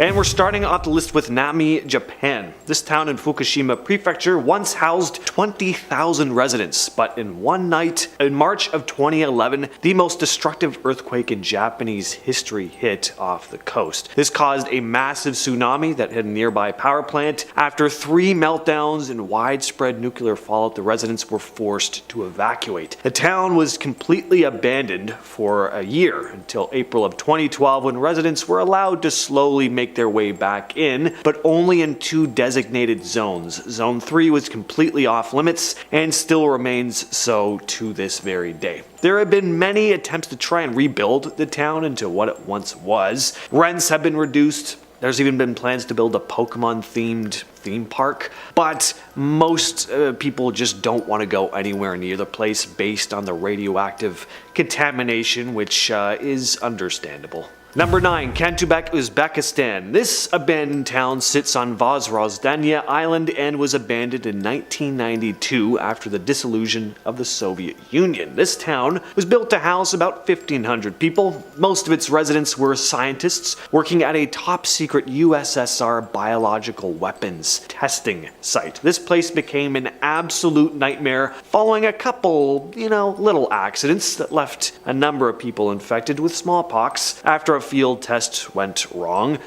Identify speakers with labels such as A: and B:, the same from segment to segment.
A: And we're starting off the list with Nami, Japan. This town in Fukushima Prefecture once housed 20,000 residents, but in one night, in March of 2011, the most destructive earthquake in Japanese history hit off the coast. This caused a massive tsunami that hit a nearby power plant. After 3 meltdowns and widespread nuclear fallout, the residents were forced to evacuate. The town was completely abandoned for a year until April of 2012, when residents were allowed to slowly make their way back in, but only in 2 designated zones. Zone 3 was completely off limits and still remains so to this very day. There have been many attempts to try and rebuild the town into what it once was. Rents have been reduced. There's even been plans to build a Pokemon-themed theme park, but most people just don't want to go anywhere near the place based on the radioactive contamination, which is understandable. Number 9. Kantubek, Uzbekistan. This abandoned town sits on Vozrozdanya Island and was abandoned in 1992 after the dissolution of the Soviet Union. This town was built to house about 1,500 people. Most of its residents were scientists working at a top-secret USSR biological weapons testing site. This place became an absolute nightmare following a couple, little accidents that left a number of people infected with smallpox. After a field test went wrong,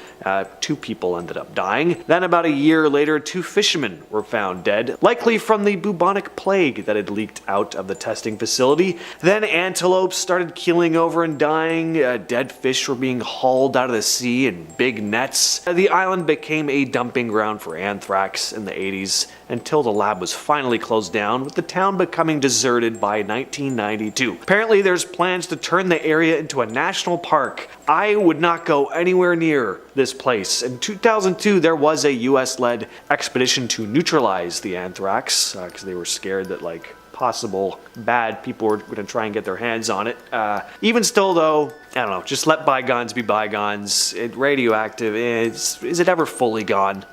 A: 2 people ended up dying. Then about a year later, 2 fishermen were found dead, likely from the bubonic plague that had leaked out of the testing facility. Then antelopes started keeling over and dying. Dead fish were being hauled out of the sea in big nets. The island became a dumping ground for anthrax in the 80s until the lab was finally closed down, with the town becoming deserted by 1992. Apparently there's plans to turn the area into a national park. I would not go anywhere near this place. In 2002, there was a US-led expedition to neutralize the anthrax because they were scared that possible bad people were going to try and get their hands on it. Even still though, I don't know, just let bygones be bygones. Radioactive, is it ever fully gone?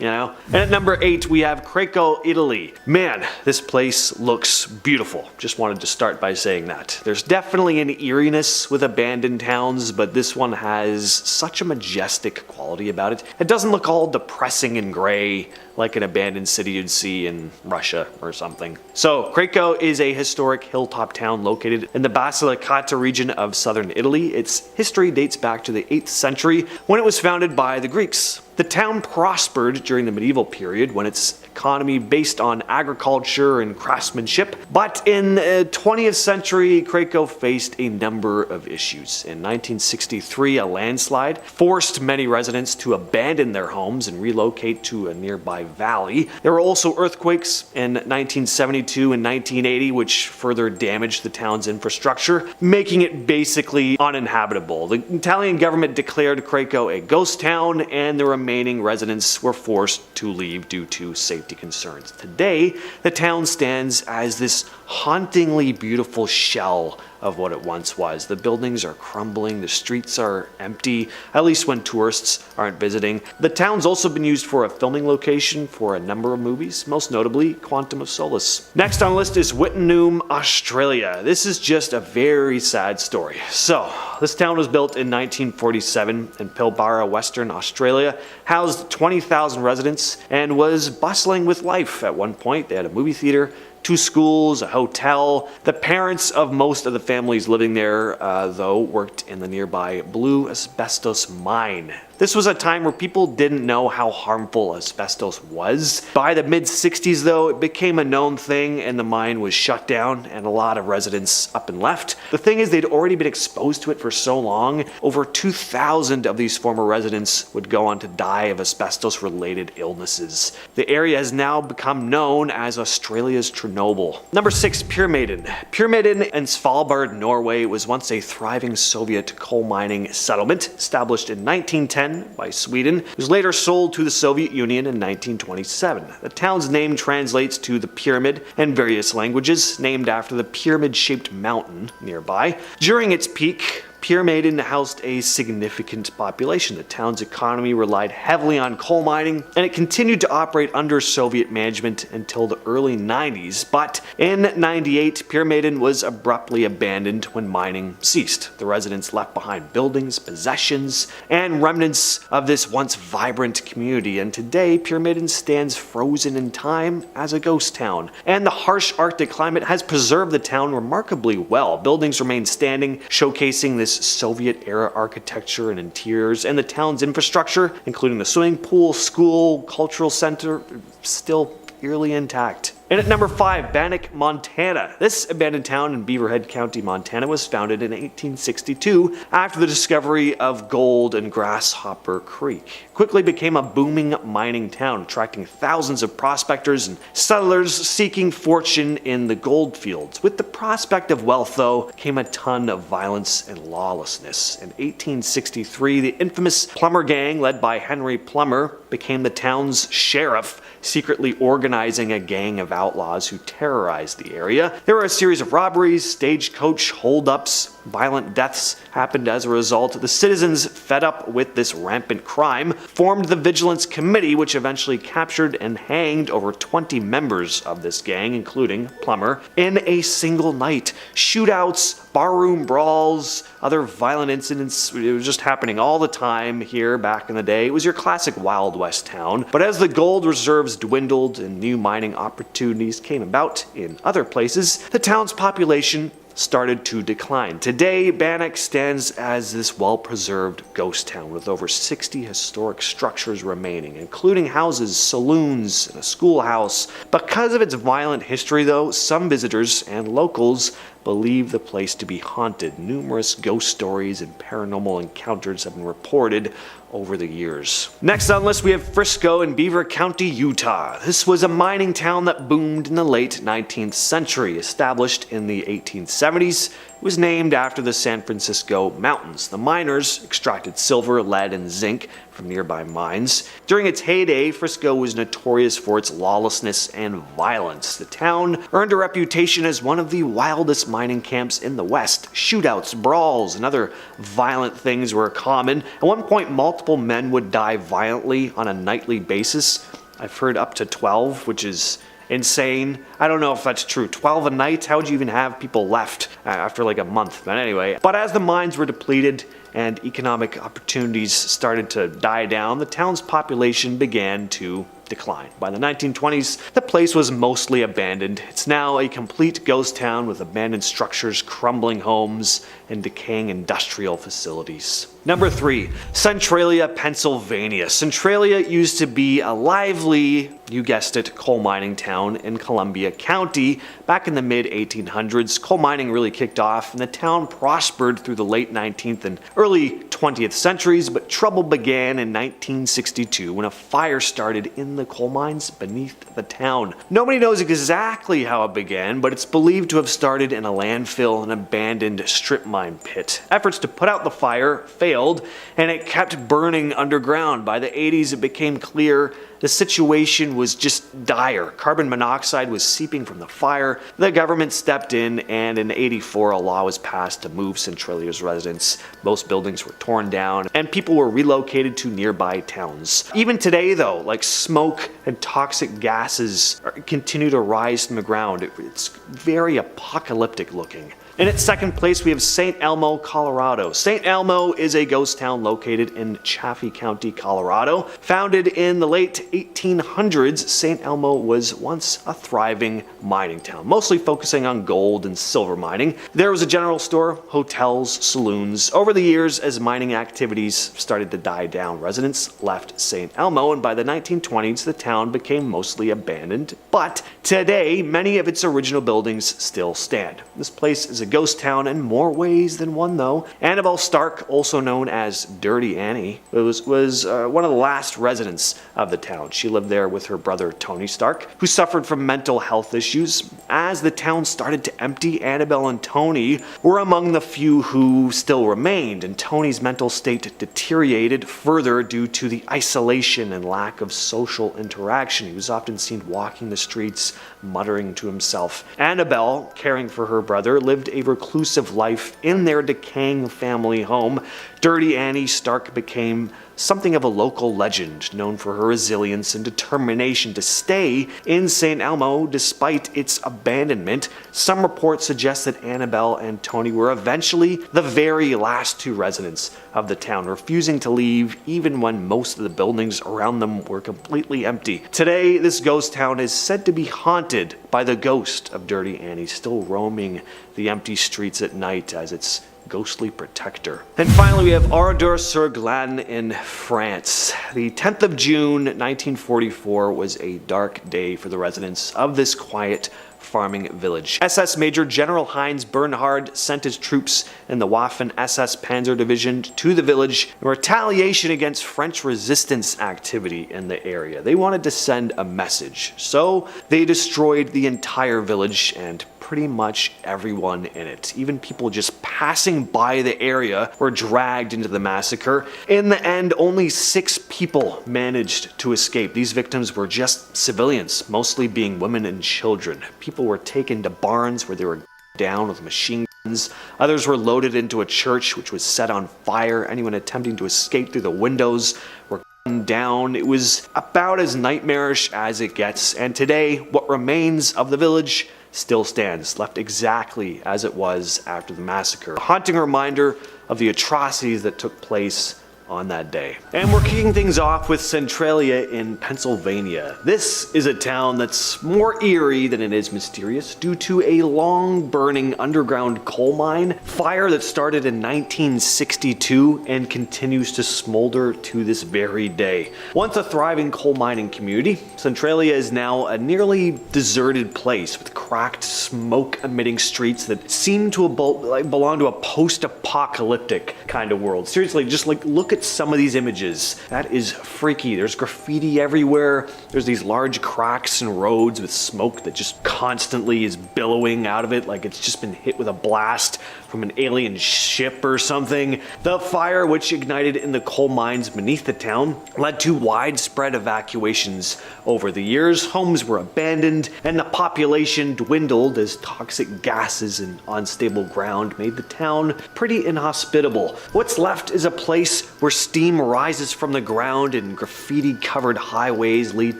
A: And at number 8, we have Cracow, Italy. Man, this place looks beautiful. Just wanted to start by saying that. There's definitely an eeriness with abandoned towns, but this one has such a majestic quality about it. It doesn't look all depressing and gray like an abandoned city you'd see in Russia or something. So, Cracow is a historic hilltop town located in the Basilicata region of southern Italy. Its history dates back to the 8th century when it was founded by the Greeks. The town prospered during the medieval period when its economy based on agriculture and craftsmanship, but in the 20th century, Cracow faced a number of issues. In 1963, a landslide forced many residents to abandon their homes and relocate to a nearby valley. There were also earthquakes in 1972 and 1980, which further damaged the town's infrastructure, making it basically uninhabitable. The Italian government declared Cracow a ghost town, and the remaining residents were forced to leave due to safety concerns. Today, the town stands as this hauntingly beautiful shell of what it once was. The buildings are crumbling, the streets are empty, at least when tourists aren't visiting. The town's also been used for a filming location for a number of movies, most notably Quantum of Solace. Next on the list is Wittenoom, Australia. This is just a very sad story. So, this town was built in 1947 in Pilbara, Western Australia, housed 20,000 residents, and was bustling with life. At one point, they had a movie theater, 2 schools, a hotel. The parents of most of the families living there, though, worked in the nearby Blue Asbestos Mine. This was a time where people didn't know how harmful asbestos was. By the mid-60s, though, it became a known thing and the mine was shut down and a lot of residents up and left. The thing is, they'd already been exposed to it for so long, over 2,000 of these former residents would go on to die of asbestos-related illnesses. The area has now become known as Australia's Chernobyl. Number 6, Pyramiden. Pyramiden in Svalbard, Norway was once a thriving Soviet coal mining settlement established in 1910 by Sweden. It was later sold to the Soviet Union in 1927. The town's name translates to the pyramid in various languages, named after the pyramid-shaped mountain nearby. During its peak, Pyramiden housed a significant population. The town's economy relied heavily on coal mining, and it continued to operate under Soviet management until the early 90s. But in 98, Pyramiden was abruptly abandoned when mining ceased. The residents left behind buildings, possessions, and remnants of this once vibrant community, and today Pyramiden stands frozen in time as a ghost town. And the harsh Arctic climate has preserved the town remarkably well. Buildings remain standing, showcasing this Soviet-era architecture and interiors, and the town's infrastructure, including the swimming pool, school, cultural center, still eerily intact. And at number 5, Bannack, Montana. This abandoned town in Beaverhead County, Montana was founded in 1862 after the discovery of gold in Grasshopper Creek. It quickly became a booming mining town, attracting thousands of prospectors and settlers seeking fortune in the gold fields. With the prospect of wealth, though, came a ton of violence and lawlessness. In 1863, the infamous Plummer Gang, led by Henry Plummer, became the town's sheriff, secretly organizing a gang of outlaws who terrorized the area. There were a series of robberies, stagecoach holdups, violent deaths happened as a result. The citizens, fed up with this rampant crime, formed the Vigilance Committee, which eventually captured and hanged over 20 members of this gang, including Plummer, in a single night. Shootouts, barroom brawls, other violent incidents, it was just happening all the time here back in the day. It was your classic Wild West town. But as the gold reserves dwindled and new mining opportunities came about in other places, the town's population started to decline. Today, Bannack stands as this well-preserved ghost town with over 60 historic structures remaining, including houses, saloons, and a schoolhouse. Because of its violent history, though, some visitors and locals believe the place to be haunted. Numerous ghost stories and paranormal encounters have been reported over the years. Next on the list, we have Frisco in Beaver County, Utah. This was a mining town that boomed in the late 19th century. Established in the 1870s, it was named after the San Francisco Mountains. The miners extracted silver, lead, and zinc from nearby mines. During its heyday, Frisco was notorious for its lawlessness and violence. The town earned a reputation as one of the wildest mining camps in the West. Shootouts, brawls, and other violent things were common. At one point, multiple men would die violently on a nightly basis. I've heard up to 12, which is insane. I don't know if that's true. 12 a night? How would you even have people left after like a month? But anyway, but as the mines were depleted and economic opportunities started to die down, the town's population began to decline. By the 1920s, the place was mostly abandoned. It's now a complete ghost town with abandoned structures, crumbling homes, and decaying industrial facilities. Number 3, Centralia, Pennsylvania. Centralia used to be a lively, you guessed it, coal mining town in Columbia County. Back in the mid-1800s, coal mining really kicked off, and the town prospered through the late 19th and early 20th centuries, but trouble began in 1962 when a fire started in the coal mines beneath the town. Nobody knows exactly how it began, but it's believed to have started in a landfill, an abandoned strip mine pit. Efforts to put out the fire failed, and it kept burning underground. By the 80s, it became clear the situation was just dire. Carbon monoxide was seeping from the fire. The government stepped in, and in '84, a law was passed to move Centralia's residents. Most buildings were torn down, and people were relocated to nearby towns. Even today, though, like smoke and toxic gases continue to rise from the ground. It's very apocalyptic looking. In its second place, we have St. Elmo, Colorado. St. Elmo is a ghost town located in Chaffee County, Colorado. Founded in the late 1800s, St. Elmo was once a thriving mining town, mostly focusing on gold and silver mining. There was a general store, hotels, saloons. Over the years, as mining activities started to die down, residents left St. Elmo, and by the 1920s, the town became mostly abandoned. But today, many of its original buildings still stand. This place is a ghost town in more ways than one, though. Annabelle Stark, also known as Dirty Annie, was one of the last residents of the town. She lived there with her brother Tony Stark, who suffered from mental health issues. As the town started to empty, Annabelle and Tony were among the few who still remained, and Tony's mental state deteriorated further due to the isolation and lack of social interaction. He was often seen walking the streets, muttering to himself. Annabelle, caring for her brother, lived a reclusive life in their decaying family home, Dirty Annie Stark became something of a local legend, known for her resilience and determination to stay in St. Elmo despite its abandonment. Some reports suggest that Annabelle and Tony were eventually the very last two residents of the town, refusing to leave even when most of the buildings around them were completely empty. Today, this ghost town is said to be haunted by the ghost of Dirty Annie, still roaming the empty streets at night as its ghostly protector. And finally, we have Ardres-sur-Glane in France. The 10th of June, 1944 was a dark day for the residents of this quiet farming village. SS Major General Heinz Bernhard sent his troops in the Waffen SS Panzer Division to the village in retaliation against French resistance activity in the area. They wanted to send a message, so they destroyed the entire village and pretty much everyone in it. Even people just passing by the area were dragged into the massacre. In the end, only 6 people managed to escape. These victims were just civilians, mostly being women and children. People were taken to barns where they were down with machine guns. Others were loaded into a church which was set on fire. Anyone attempting to escape through the windows were gunned down. It was about as nightmarish as it gets. And today, what remains of the village still stands, left exactly as it was after the massacre. A haunting reminder of the atrocities that took place on that day. And we're kicking things off with Centralia in Pennsylvania. This is a town that's more eerie than it is mysterious due to a long burning underground coal mine fire that started in 1962 and continues to smolder to this very day. Once a thriving coal mining community, Centralia is now a nearly deserted place with cracked, smoke-emitting streets that seem to belong to a post-apocalyptic kind of world. Seriously, just look at some of these images. That is freaky. There's graffiti everywhere. There's these large cracks in roads with smoke that just constantly is billowing out of it like it's just been hit with a blast from an alien ship or something. The fire, which ignited in the coal mines beneath the town, led to widespread evacuations over the years. Homes were abandoned and the population dwindled as toxic gases and unstable ground made the town pretty inhospitable. What's left is a place where steam rises from the ground and graffiti-covered highways lead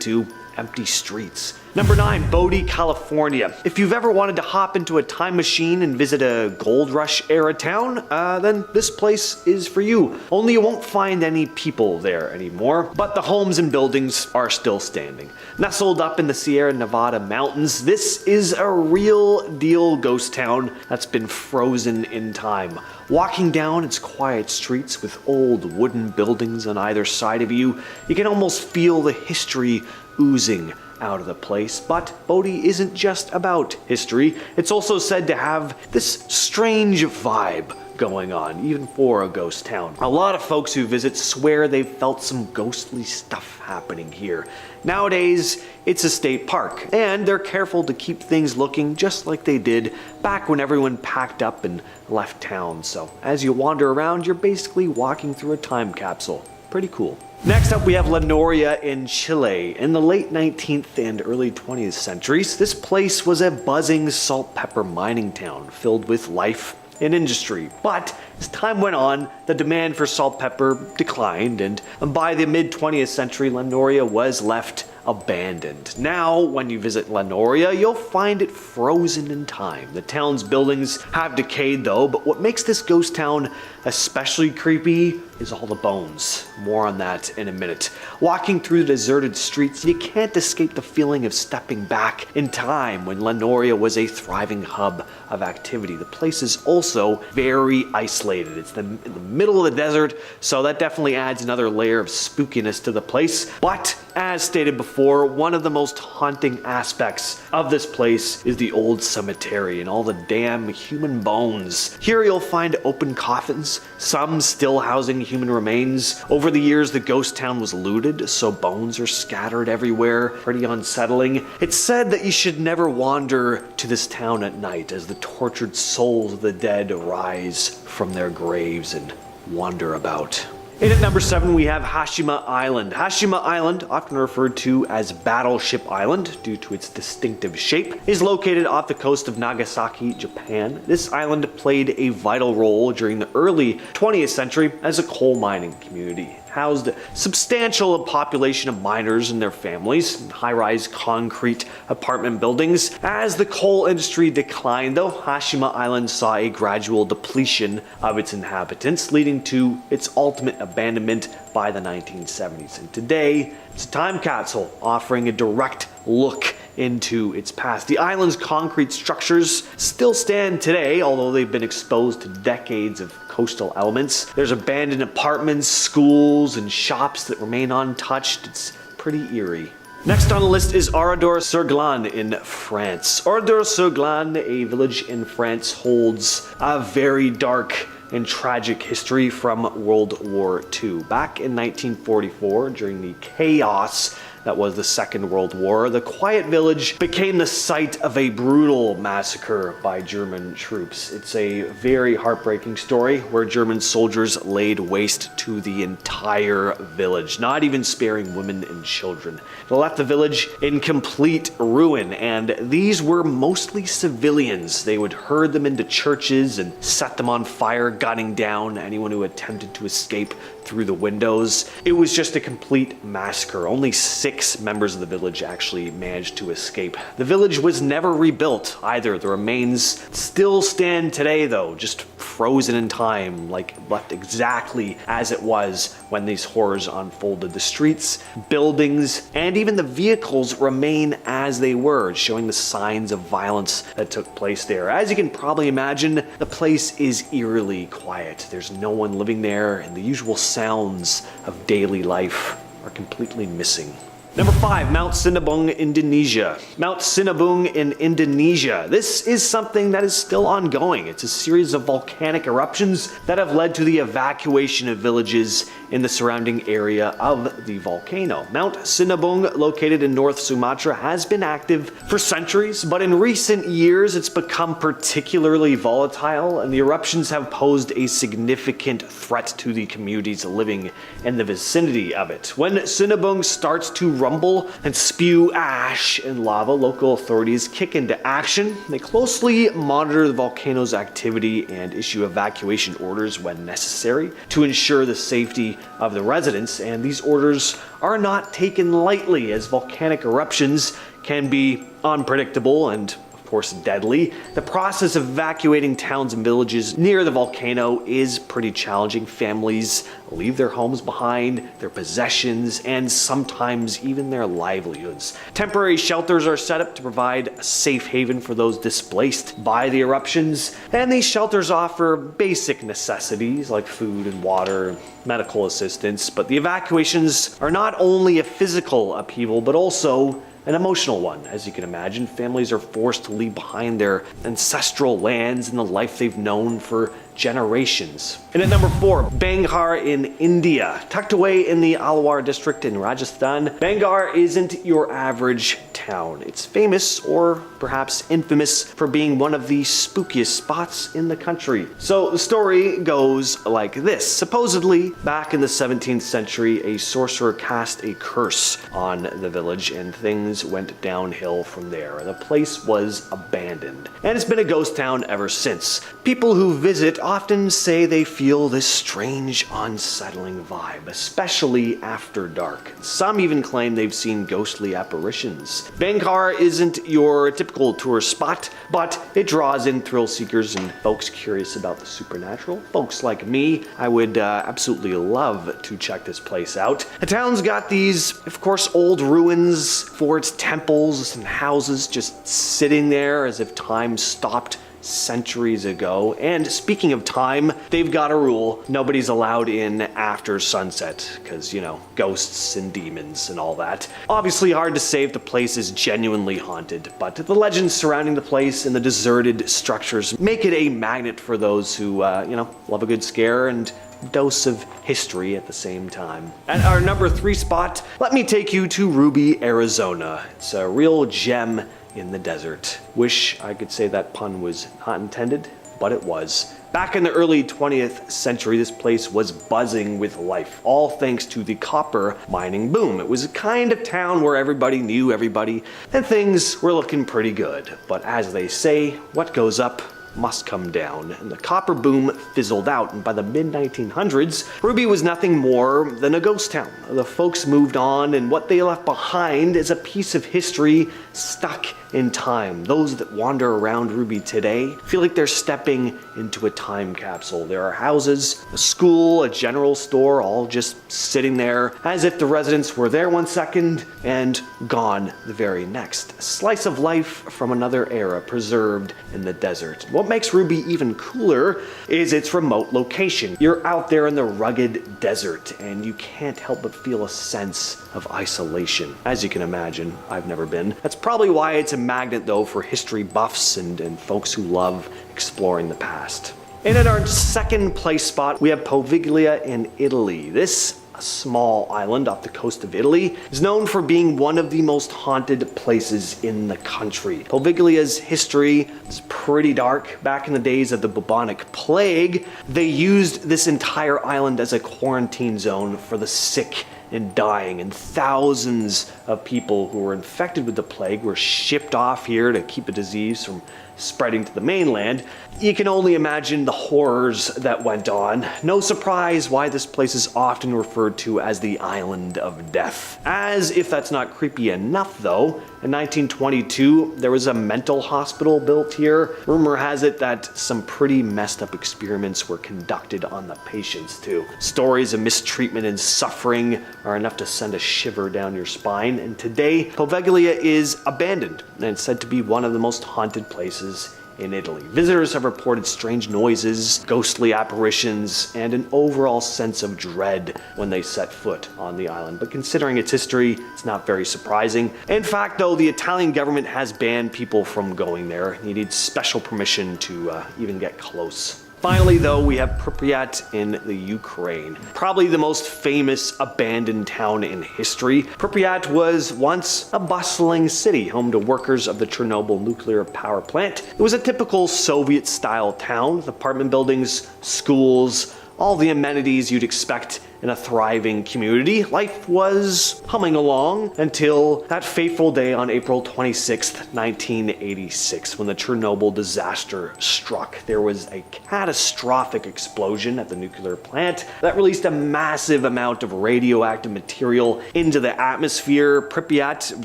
A: to empty streets. Number 9, Bodie, California. If you've ever wanted to hop into a time machine and visit a gold rush era town, then this place is for you. Only you won't find any people there anymore, but the homes and buildings are still standing. Nestled up in the Sierra Nevada mountains, this is a real deal ghost town that's been frozen in time. Walking down its quiet streets with old wooden buildings on either side of you, you can almost feel the history oozing out of the place. But Bodie isn't just about history. It's also said to have this strange vibe going on, even for a ghost town. A lot of folks who visit swear they've felt some ghostly stuff happening here. Nowadays, it's a state park, and they're careful to keep things looking just like they did back when everyone packed up and left town. So as you wander around, you're basically walking through a time capsule. Pretty cool. Next up, we have La Noria in Chile. In the late 19th and early 20th centuries, this place was a buzzing salt pepper mining town filled with life and industry. But as time went on, the demand for salt pepper declined, and by the mid-20th century, La Noria was left abandoned. Now, when you visit La Noria, you'll find it frozen in time. The town's buildings have decayed though, but what makes this ghost town especially creepy is all the bones. More on that in a minute. Walking through the deserted streets, you can't escape the feeling of stepping back in time when La Noria was a thriving hub of activity. The place is also very isolated. It's in the middle of the desert, so that definitely adds another layer of spookiness to the place. But as stated before, one of the most haunting aspects of this place is the old cemetery and all the damn human bones. Here you'll find open coffins, some still housing human remains. Over the years, the ghost town was looted, so bones are scattered everywhere. Pretty unsettling. It's said that you should never wander to this town at night, as the tortured souls of the dead rise from their graves and wander about. And at number 7, we have Hashima Island. Hashima Island, often referred to as Battleship Island due to its distinctive shape, is located off the coast of Nagasaki, Japan. This island played a vital role during the early 20th century as a coal mining community. Housed a substantial population of miners and their families, high-rise concrete apartment buildings. As the coal industry declined, though, Hashima Island saw a gradual depletion of its inhabitants, leading to its ultimate abandonment by the 1970s. And today, it's a time capsule offering a direct look into its past. The island's concrete structures still stand today, although they've been exposed to decades of coastal elements. There's abandoned apartments, schools, and shops that remain untouched. It's pretty eerie. Next on the list is Oradour-sur-Glane in France. Oradour-sur-Glane, a village in France, holds a very dark and tragic history from World War II. Back in 1944, during the chaos that was the Second World War, the quiet village became the site of a brutal massacre by German troops. It's a very heartbreaking story where German soldiers laid waste to the entire village, not even sparing women and children. They left the village in complete ruin, and these were mostly civilians. They would herd them into churches and set them on fire, gunning down anyone who attempted to escape through the windows. It was just a complete massacre. Only 6 members of the village actually managed to escape. The village was never rebuilt either. The remains still stand today, though, just frozen in time, like left exactly as it was when these horrors unfolded. The streets, buildings, and even the vehicles remain as they were, showing the signs of violence that took place there. As you can probably imagine, the place is eerily quiet. There's no one living there, and the usual sounds of daily life are completely missing. Number 5, Mount Sinabung, Indonesia. Mount Sinabung in Indonesia. This is something that is still ongoing. It's a series of volcanic eruptions that have led to the evacuation of villages in the surrounding area of the volcano. Mount Sinabung, located in North Sumatra, has been active for centuries, but in recent years it's become particularly volatile, and the eruptions have posed a significant threat to the communities living in the vicinity of it. When Sinabung starts to rumble and spew ash and lava, local authorities kick into action. They closely monitor the volcano's activity and issue evacuation orders when necessary to ensure the safety of the residents, and these orders are not taken lightly, as volcanic eruptions can be unpredictable and of course deadly. The process of evacuating towns and villages near the volcano is pretty challenging. Families leave their homes behind, their possessions, and sometimes even their livelihoods. Temporary shelters are set up to provide a safe haven for those displaced by the eruptions, and these shelters offer basic necessities like food and water, medical assistance, but the evacuations are not only a physical upheaval, but also an emotional one. As you can imagine, families are forced to leave behind their ancestral lands and the life they've known for generations. And at number 4, Bangalore in India. Tucked away in the Alwar district in Rajasthan, Bangalore isn't your average town. It's famous, or perhaps infamous, for being one of the spookiest spots in the country. So the story goes like this. Supposedly, back in the 17th century, a sorcerer cast a curse on the village and things went downhill from there. The place was abandoned, and it's been a ghost town ever since. People who visit often say they feel this strange, unsettling vibe, especially after dark. Some even claim they've seen ghostly apparitions. Bangalore isn't your typical tourist spot, but it draws in thrill seekers and folks curious about the supernatural. Folks like me, I would absolutely love to check this place out. The town's got these, of course, old ruins, forts, temples, and houses just sitting there as if time stopped centuries ago. And speaking of time, they've got a rule: nobody's allowed in after sunset, because, you know, ghosts and demons and all that. Obviously hard to say if the place is genuinely haunted, but the legends surrounding the place and the deserted structures make it a magnet for those who, love a good scare and dose of history at the same time. At our number 3 spot, let me take you to Ruby, Arizona. It's a real gem in the desert. Wish I could say that pun was not intended, but it was. Back in the early 20th century, this place was buzzing with life, all thanks to the copper mining boom. It was a kind of town where everybody knew everybody, and things were looking pretty good. But as they say, what goes up must come down, and the copper boom fizzled out, and by the mid-1900s, Ruby was nothing more than a ghost town. The folks moved on, and what they left behind is a piece of history stuck in time. Those that wander around Ruby today feel like they're stepping into a time capsule. There are houses, a school, a general store, all just sitting there as if the residents were there one second and gone the very next. A slice of life from another era preserved in the desert. What makes Ruby even cooler is its remote location. You're out there in the rugged desert and you can't help but feel a sense of isolation. As you can imagine, I've never been. That's probably why it's a magnet though for history buffs and folks who love exploring the past. And at our second place spot, we have Poveglia in Italy. This small island off the coast of Italy is known for being one of the most haunted places in the country. Poveglia's history is pretty dark. Back in the days of the bubonic plague, they used this entire island as a quarantine zone for the sick and dying, and thousands of people who were infected with the plague were shipped off here to keep the disease from spreading to the mainland. You can only imagine the horrors that went on. No surprise why this place is often referred to as the Island of Death. As if that's not creepy enough though, in 1922 there was a mental hospital built here. Rumor has it that some pretty messed up experiments were conducted on the patients too. Stories of mistreatment and suffering are enough to send a shiver down your spine, and today Poveglia is abandoned and it's said to be one of the most haunted places in Italy. Visitors have reported strange noises, ghostly apparitions, and an overall sense of dread when they set foot on the island. But considering its history, it's not very surprising. In fact, though, the Italian government has banned people from going there. You need special permission to even get close. Finally, though, we have Pripyat in the Ukraine. Probably the most famous abandoned town in history. Pripyat was once a bustling city, home to workers of the Chernobyl nuclear power plant. It was a typical Soviet-style town with apartment buildings, schools, all the amenities you'd expect in a thriving community. Life was humming along until that fateful day on April 26th, 1986, when the Chernobyl disaster struck. There was a catastrophic explosion at the nuclear plant that released a massive amount of radioactive material into the atmosphere. Pripyat,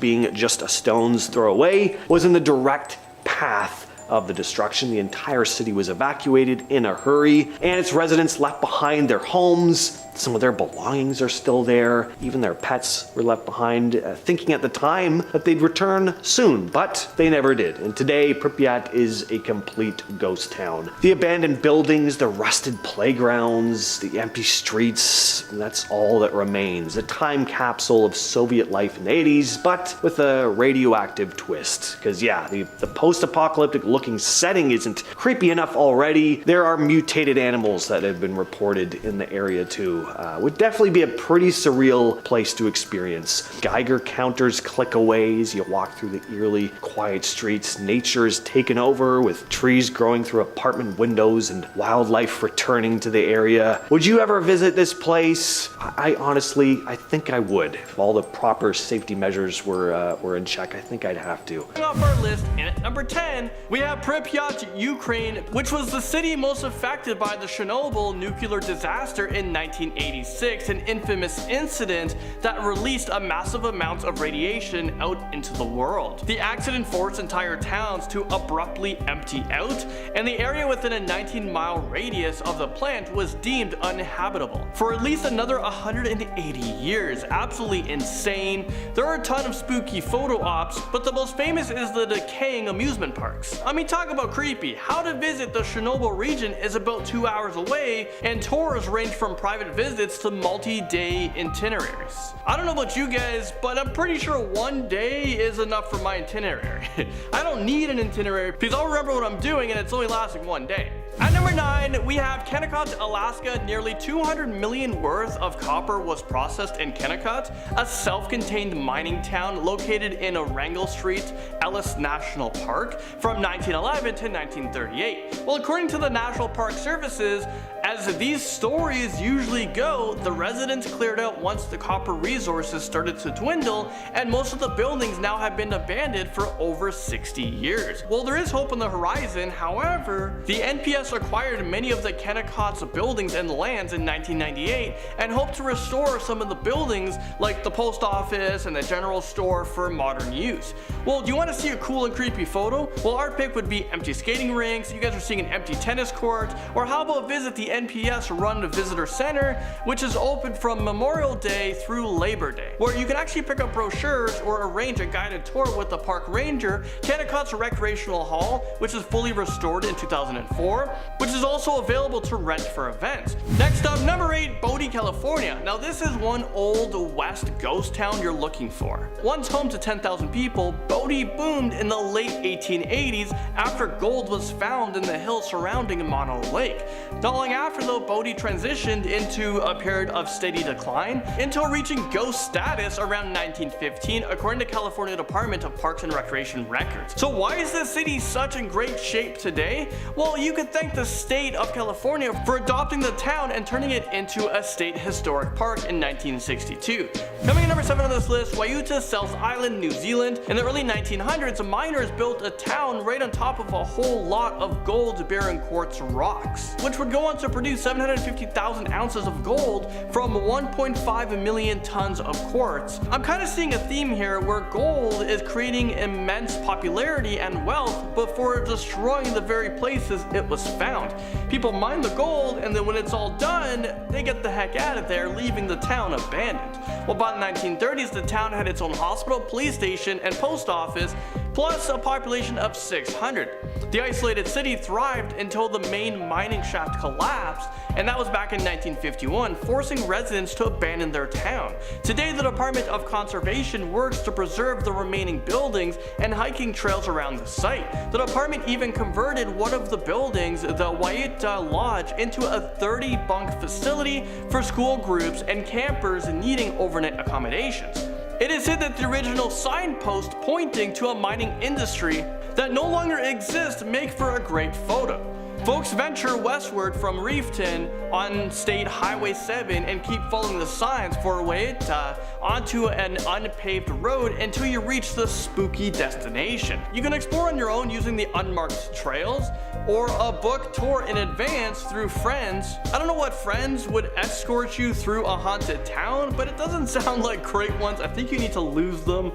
A: being just a stone's throw away, was in the direct path of the destruction. The entire city was evacuated in a hurry, and its residents left behind their homes. Some of their belongings are still there. Even their pets were left behind, thinking at the time that they'd return soon, but they never did. And today, Pripyat is a complete ghost town. The abandoned buildings, the rusted playgrounds, the empty streets, that's all that remains. A time capsule of Soviet life in the 80s, but with a radioactive twist. Because yeah, the post-apocalyptic looking setting isn't creepy enough already. There are mutated animals that have been reported in the area too. Would definitely be a pretty surreal place to experience. Geiger counters click away as you walk through the eerily quiet streets. Nature is taken over with trees growing through apartment windows and wildlife returning to the area. Would you ever visit this place? I honestly think I would. If all the proper safety measures were in check, I think I'd have to.
B: Off our list, and at number 10, we have Pripyat, Ukraine, which was the city most affected by the Chernobyl nuclear disaster in 1986, an infamous incident that released a massive amount of radiation out into the world. The accident forced entire towns to abruptly empty out, and the area within a 19-mile radius of the plant was deemed uninhabitable for at least another 180 years. Absolutely insane. There are a ton of spooky photo ops, but the most famous is the decaying amusement parks. I mean, talk about creepy. How to visit the Chernobyl region is about 2 hours away, and tours range from private visits to multi-day itineraries. I don't know about you guys, but I'm pretty sure one day is enough for my itinerary. I don't need an itinerary because I'll remember what I'm doing and it's only lasting one day. At number Number 9, we have Kennecott, Alaska. Nearly 200 million worth of copper was processed in Kennecott, a self-contained mining town located in Wrangell Street, Ellis National Park, from 1911 to 1938. Well, according to the National Park Services, as these stories usually go, the residents cleared out once the copper resources started to dwindle, and most of the buildings now have been abandoned for over 60 years. Well, there is hope on the horizon. However, the NPS acquired many of the Kennecott's buildings and lands in 1998 and hope to restore some of the buildings like the post office and the general store for modern use. Well, do you want to see a cool and creepy photo? Well, our pick would be empty skating rinks, you guys are seeing an empty tennis court, or how about visit the NPS run visitor center, which is open from Memorial Day through Labor Day, where you can actually pick up brochures or arrange a guided tour with the park ranger. Kennecott's Recreational Hall, which is fully restored in 2004, which is also available to rent for events. Next up, number 8, Bodie, California. Now this is one old west ghost town you're looking for. Once home to 10,000 people, Bodie boomed in the late 1880s after gold was found in the hills surrounding Mono Lake. Not long after though, Bodie transitioned into a period of steady decline until reaching ghost status around 1915, according to California Department of Parks and Recreation records. So why is this city such in great shape today? Well, you could thank the state of California for adopting the town and turning it into a state historic park in 1962. Coming in number 7 on this list, Waiuta, South Island, New Zealand. In the early 1900s, miners built a town right on top of a whole lot of gold-bearing quartz rocks, which would go on to produce 750,000 ounces of gold from 1.5 million tons of quartz. I'm kind of seeing a theme here where gold is creating immense popularity and wealth before destroying the very places it was found. People mine the gold, and then when it's all done, they get the heck out of there, leaving the town abandoned. Well, by the 1930s, the town had its own hospital, police station, and post office, plus a population of 600. The isolated city thrived until the main mining shaft collapsed, and that was back in 1951, forcing residents to abandon their town. Today, the Department of Conservation works to preserve the remaining buildings and hiking trails around the site. The department even converted one of the buildings, the Waiuta Lodge, into a 30-bunk facility for school groups and campers needing overnight accommodations. It is said that the original signpost pointing to a mining industry that no longer exists make for a great photo. Folks venture westward from Reefton on State Highway 7 and keep following the signs for Waiuta onto an unpaved road until you reach the spooky destination. You can explore on your own using the unmarked trails or a book tour in advance through friends. I don't know what friends would escort you through a haunted town, but it doesn't sound like great ones. I think you need to lose them.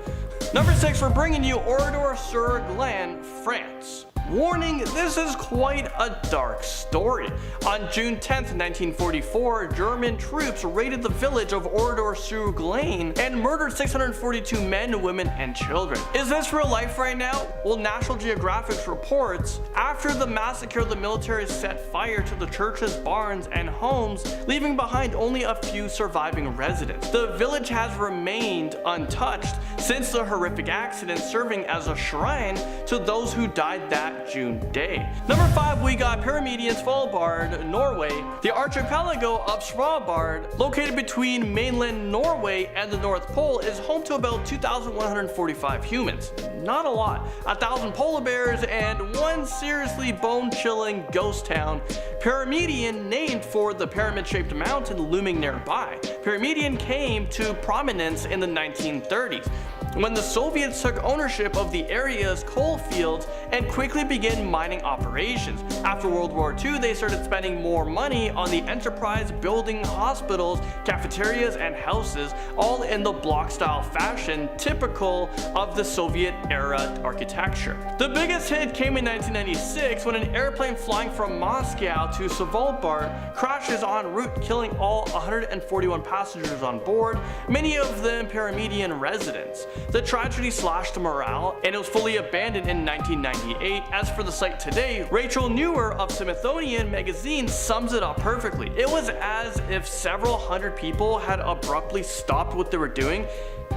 B: Number 6, we're bringing you Oradour-sur-Glane, France. Warning, this is quite a dark story. On June 10th, 1944, German troops raided the village of Oradour-sur-Glane and murdered 642 men, women, and children. Is this real life right now? Well, National Geographic reports, after the massacre, the military set fire to the churches, barns, and homes, leaving behind only a few surviving residents. The village has remained untouched since the horrific accident, serving as a shrine to those who died that June day. Number 5, we got Pyramidion Svalbard, Norway. The archipelago of Svalbard, located between mainland Norway and the North Pole, is home to about 2,145 humans. Not a lot. 1,000 polar bears and one seriously bone-chilling ghost town, Pyramidion, named for the pyramid-shaped mountain looming nearby. Pyramidion came to prominence in the 1930s, when the Soviets took ownership of the area's coal fields and quickly began mining operations. After World War II, they started spending more money on the enterprise, building hospitals, cafeterias, and houses, all in the block-style fashion typical of the Soviet-era architecture. The biggest hit came in 1996 when an airplane flying from Moscow to Svalbard crashes en route, killing all 141 passengers on board, many of them Pyramidion residents. the tragedy slashed the morale, and it was fully abandoned in 1998. As for the site today, Rachel Newer of Smithsonian Magazine sums it up perfectly. It was as if several hundred people had abruptly stopped what they were doing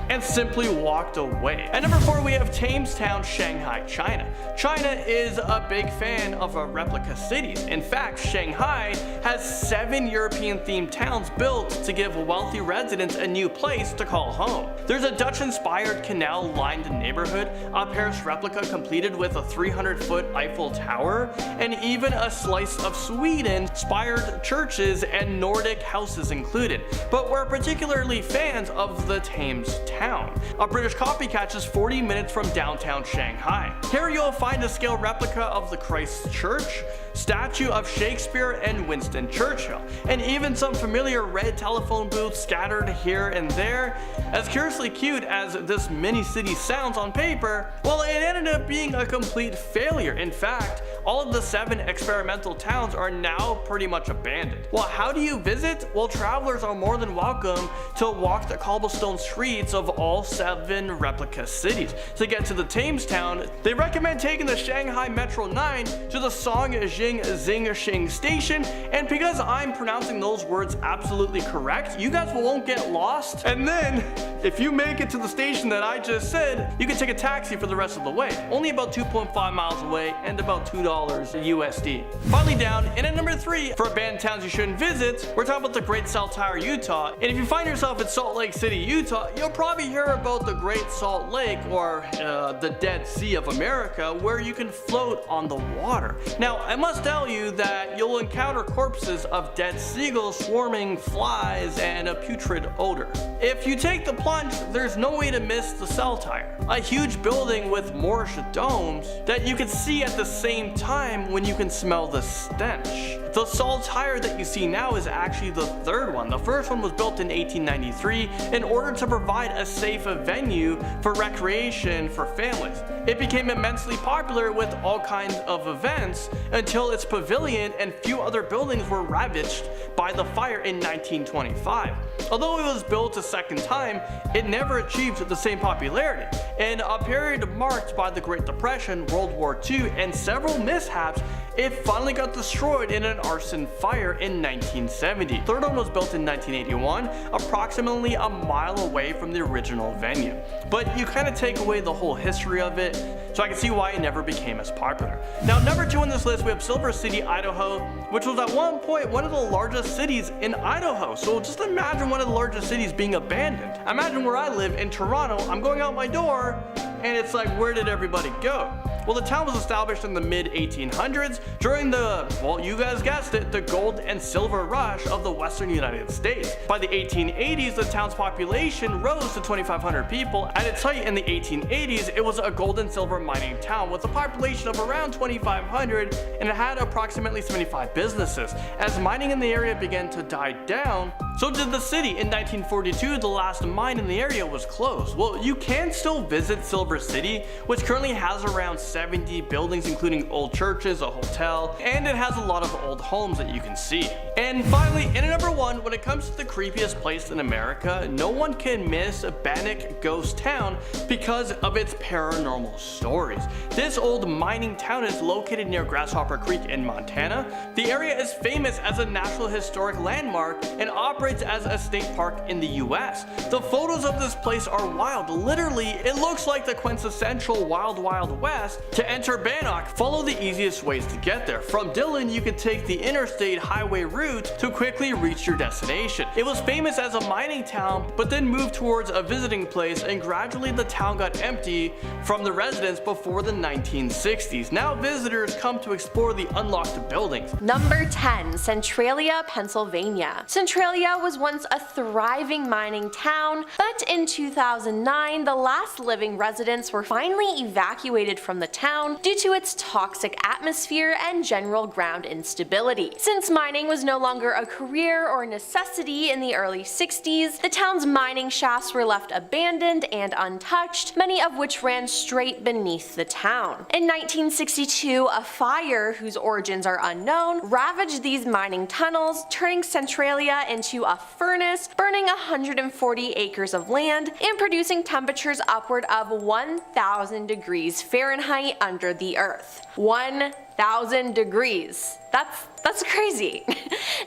B: and simply walked away. At number 4, we have Tamestown, Shanghai, China. China is a big fan of replica cities. In fact, Shanghai has 7 European-themed towns built to give wealthy residents a new place to call home. There's a Dutch-inspired canal-lined neighborhood, a Paris replica completed with a 300-foot Eiffel Tower, and even a slice of Sweden-inspired churches and Nordic houses included. But we're particularly fans of the Thames town. A British copycat just 40 minutes from downtown Shanghai. Here you'll find a scale replica of the Christ Church, statue of Shakespeare and Winston Churchill, and even some familiar red telephone booths scattered here and there. As curiously cute as this mini city sounds on paper, well, it ended up being a complete failure. In fact, all of the 7 experimental towns are now pretty much abandoned. Well, how do you visit? Well, travelers are more than welcome to walk the cobblestone streets of all 7 replica cities. To get to the Tamestown, they recommend taking the Shanghai Metro 9 to the Songjing Xingxing station, and because I'm pronouncing those words absolutely correct, you guys won't get lost. And then, if you make it to the station that I just said, you can take a taxi for the rest of the way. Only about 2.5 miles away and about $2 USD. Finally down, and at number 3, for abandoned towns you shouldn't visit, we're talking about the Great Saltire, Utah. And if you find yourself in Salt Lake City, Utah, you'll probably hear about the Great Salt Lake, or the Dead Sea of America, where you can float on the water. Now, I must tell you that you'll encounter corpses of dead seagulls, swarming flies, and a putrid odor. If you take the plunge, there's no way to miss the Saltire, a huge building with Moorish domes that you can see at the same time when you can smell the stench. The Saltire that you see now is actually the 3rd one. The first one was built in 1893 in order to provide a safe venue for recreation for families. It became immensely popular with all kinds of events until its pavilion and few other buildings were ravaged by the fire in 1925. Although it was built a second time, it never achieved the same popularity. In a period marked by the Great Depression, World War II, and several mishaps, it finally got destroyed in an arson fire in 1970. The 3rd one was built in 1981, approximately a mile away from the original venue. But you kind of take away the whole history of it, so I can see why it never became as popular. Now, number 2 on this list, we have Silver City, Idaho, which was at one point one of the largest cities in Idaho. So just imagine one of the largest cities being abandoned. Imagine where I live in Toronto, I'm going out my door, and it's like, where did everybody go? Well, the town was established in the mid-1800s during the, well, you guys guessed it, the gold and silver rush of the western United States. By the 1880s, the town's population rose to 2,500 people. At its height in the 1880s, it was a gold and silver mining town with a population of around 2,500, and it had approximately 75 businesses. As mining in the area began to die down, so did the city. In 1942, the last mine in the area was closed. Well, you can still visit Silver City, which currently has around 70 buildings, including old churches, a hotel, and it has a lot of old homes that you can see. And finally, in at number 1, when it comes to the creepiest place in America, no one can miss Bannock Ghost Town because of its paranormal stories. This old mining town is located near Grasshopper Creek in Montana. The area is famous as a National Historic Landmark and operates as a state park in the US. The photos of this place are wild. Literally, it looks like the quintessential Wild Wild West. To enter Bannock, follow the easiest ways to get there. From Dillon, you can take the interstate highway route to quickly reach your destination. It was famous as a mining town, but then moved towards a visiting place, and gradually the town got empty from the residents before the 1960s. Now visitors come to explore the unlocked buildings.
C: Number 10, Centralia, Pennsylvania. Centralia was once a thriving mining town, but in 2009, the last living residents were finally evacuated from the town due to its toxic atmosphere and general ground instability. Since mining was no longer a career or necessity in the early 60s, the town's mining shafts were left abandoned and untouched, many of which ran straight beneath the town. In 1962, a fire, whose origins are unknown, ravaged these mining tunnels, turning Centralia into a furnace, burning 140 acres of land and producing temperatures upward of 1,000 degrees Fahrenheit under the earth. 1,000 degrees. That's crazy.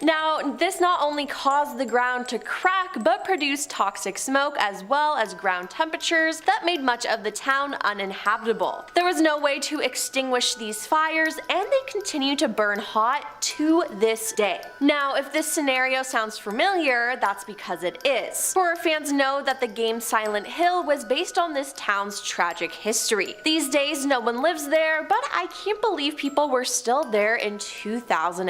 C: Now, this not only caused the ground to crack, but produced toxic smoke as well as ground temperatures that made much of the town uninhabitable. There was no way to extinguish these fires, and they continue to burn hot to this day. Now, if this scenario sounds familiar, that's because it is. Horror fans know that the game Silent Hill was based on this town's tragic history. These days, no one lives there, but I can't believe people were still there in 2009.